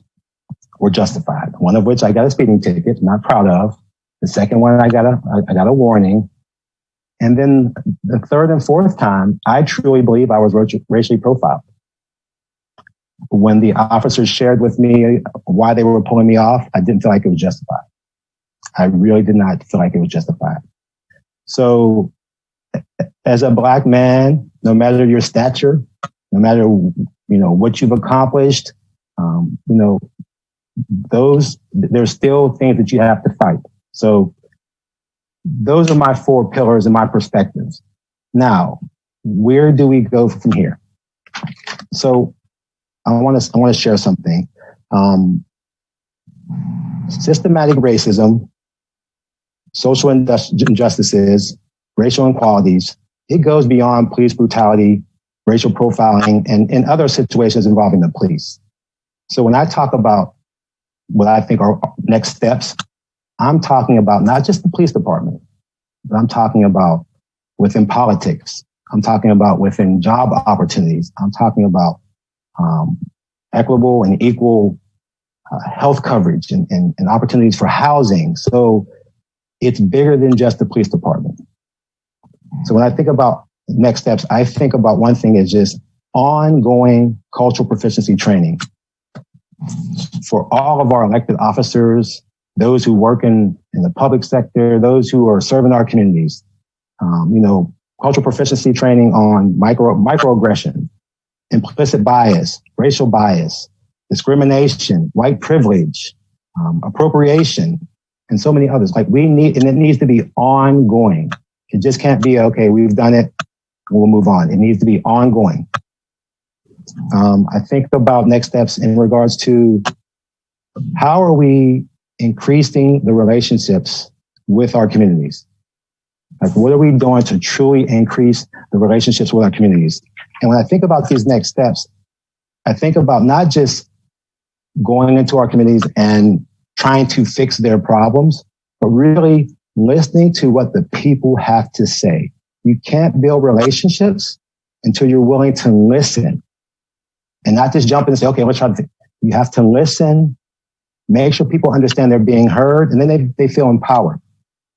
were justified. One of which I got a speeding ticket, not proud of. The second one, I got a warning. And then the third and fourth time, I truly believe I was racially profiled. When the officers shared with me why they were pulling me off, I didn't feel like it was justified. I really did not feel like it was justified. So as a Black man, no matter your stature, no matter, what you've accomplished, there's still things that you have to fight. So those are my 4 pillars and my perspectives. Now, where do we go from here? So I want to share something. Systematic racism, social injustices, racial inequalities, it goes beyond police brutality, racial profiling, and other situations involving the police. So when I talk about what I think are next steps, I'm talking about not just the police department, but I'm talking about within politics. I'm talking about within job opportunities. I'm talking about equitable and equal health coverage and opportunities for housing. So it's bigger than just the police department. So when I think about next steps, I think about one thing is just ongoing cultural proficiency training for all of our elected officers, those who work in the public sector, those who are serving our communities. Cultural proficiency training on microaggression, implicit bias, racial bias, discrimination, white privilege, appropriation, and so many others. And it needs to be ongoing. It just can't be, okay, we've done it, we'll move on. It needs to be ongoing. I think about next steps in regards to how are we increasing the relationships with our communities? Like, what are we doing to truly increase the relationships with our communities? And when I think about these next steps, I think about not just going into our communities and trying to fix their problems, but really listening to what the people have to say. You can't build relationships until you're willing to listen and not just jump in and say, okay, let's try to think. You have to listen, make sure people understand they're being heard, and then they feel empowered.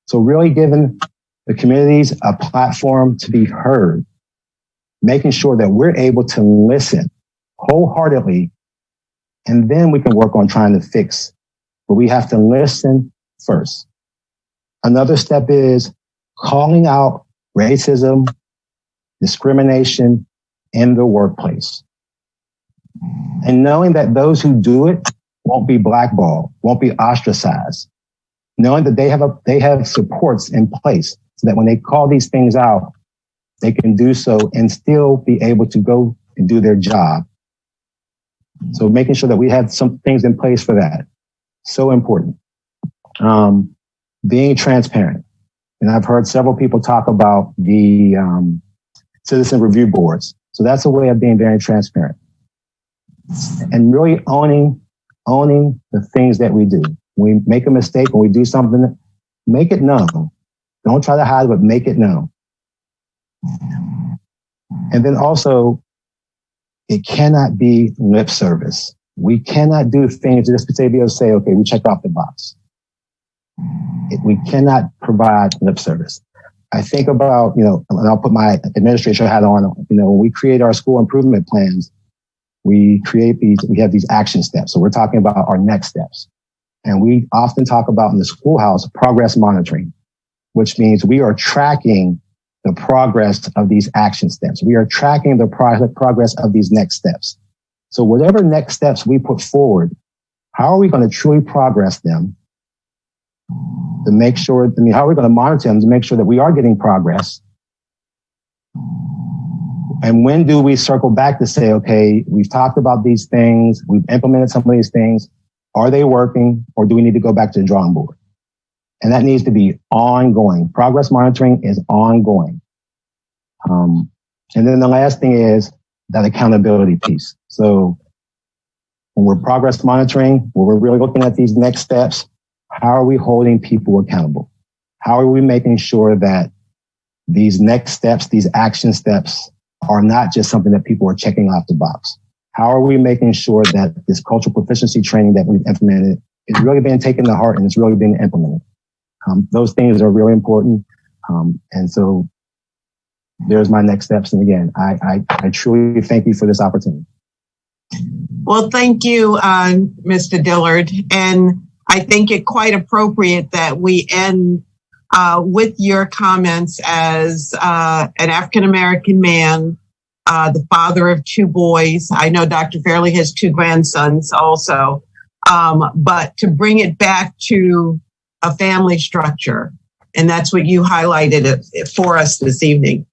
So really giving the communities a platform to be heard, making sure that we're able to listen wholeheartedly, and then we can work on trying to fix. But we have to listen first. Another step is calling out racism, discrimination in the workplace. And knowing that those who do it won't be blackballed, won't be ostracized. Knowing that they have supports in place so that when they call these things out, they can do so and still be able to go and do their job. So making sure that we have some things in place for that. So important. Being transparent. And I've heard several people talk about the citizen review boards. So that's a way of being very transparent. And really owning the things that we do. When we make a mistake, when we do something, make it known. Don't try to hide, but make it known. And then also, it cannot be lip service. We cannot do things just to be able to say, okay, we checked off the box. We cannot provide lip service. I think about, and I'll put my administrator hat on, when we create our school improvement plans, we have these action steps. So we're talking about our next steps. And we often talk about in the schoolhouse progress monitoring, which means we are tracking the progress of these action steps. We are tracking the progress of these next steps. So whatever next steps we put forward, how are we going to truly progress them to make sure, how are we going to monitor them to make sure that we are getting progress? And when do we circle back to say, okay, we've talked about these things, we've implemented some of these things, are they working, or do we need to go back to the drawing board? And that needs to be ongoing. Progress monitoring is ongoing. And then the last thing is that accountability piece. So when we're progress monitoring, when we're really looking at these next steps, how are we holding people accountable? How are we making sure that these next steps, these action steps, are not just something that people are checking off the box? How are we making sure that this cultural proficiency training that we've implemented is really being taken to heart and it's really being implemented? Those things are really important. And so there's my next steps. And again, I truly thank you for this opportunity. Well, thank you, Mr. Dillard. And I think it quite appropriate that we end with your comments as an African-American man, the father of two boys. I know Dr. Fairley has two grandsons also. But to bring it back to a family structure, and that's what you highlighted for us this evening.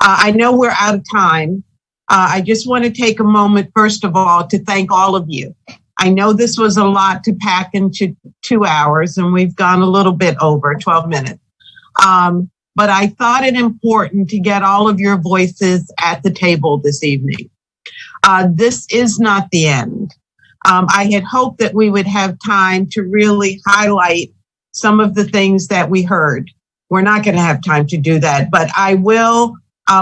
I know we're out of time. I just want to take a moment, first of all, to thank all of you. I know this was a lot to pack into 2 hours, and we've gone a little bit over 12 minutes. but I thought it important to get all of your voices at the table this evening. This is not the end. I had hoped that we would have time to really highlight some of the things that we heard. We're not going to have time to do that, but I will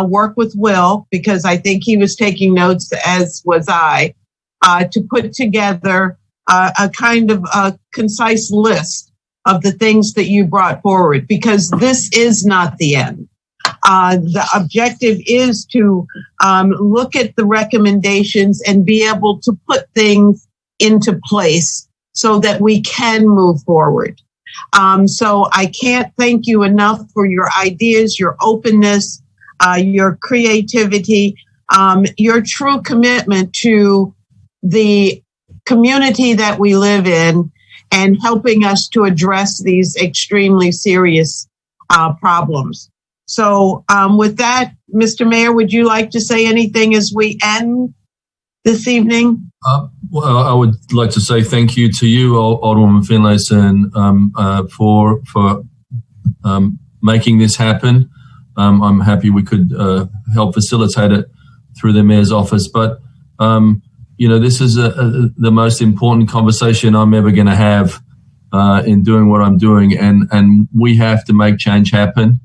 work with Will, because I think he was taking notes, as was I, to put together a kind of a concise list of the things that you brought forward, because this is not the end. The objective is to look at the recommendations and be able to put things into place so that we can move forward. So I can't thank you enough for your ideas, your openness, your creativity, your true commitment to the community that we live in and helping us to address these extremely serious problems. So with that, Mr. Mayor, would you like to say anything as we end this evening? Well, I would like to say thank you to you, Alderwoman Finlayson, for making this happen. I'm happy we could help facilitate it through the mayor's office. But, this is the most important conversation I'm ever going to have in doing what I'm doing. And we have to make change happen.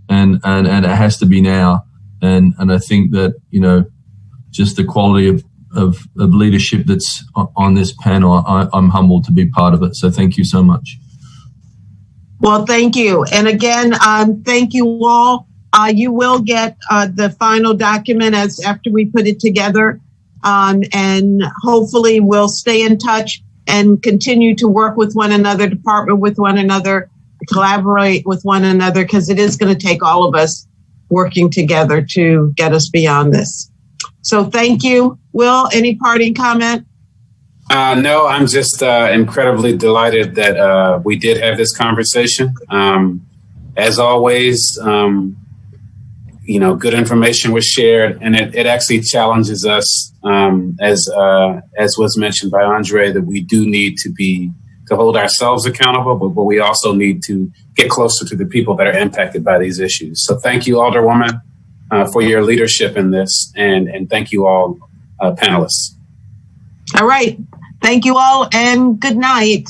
And it has to be now. And I think that, just the quality of leadership that's on this panel, I'm humbled to be part of it. So thank you so much. Well, thank you. And again, thank you all. You will get the final document after we put it together. And hopefully we'll stay in touch and continue to work with one another, department with one another, collaborate with one another, because it is going to take all of us working together to get us beyond this. So thank you. Will, any parting comment? No, I'm just incredibly delighted that we did have this conversation. As always, good information was shared, and it actually challenges us, as was mentioned by Andre, that we do need to hold ourselves accountable, but we also need to get closer to the people that are impacted by these issues. So thank you, Alderwoman, for your leadership in this, and thank you all, panelists. All right. Thank you all, and good night.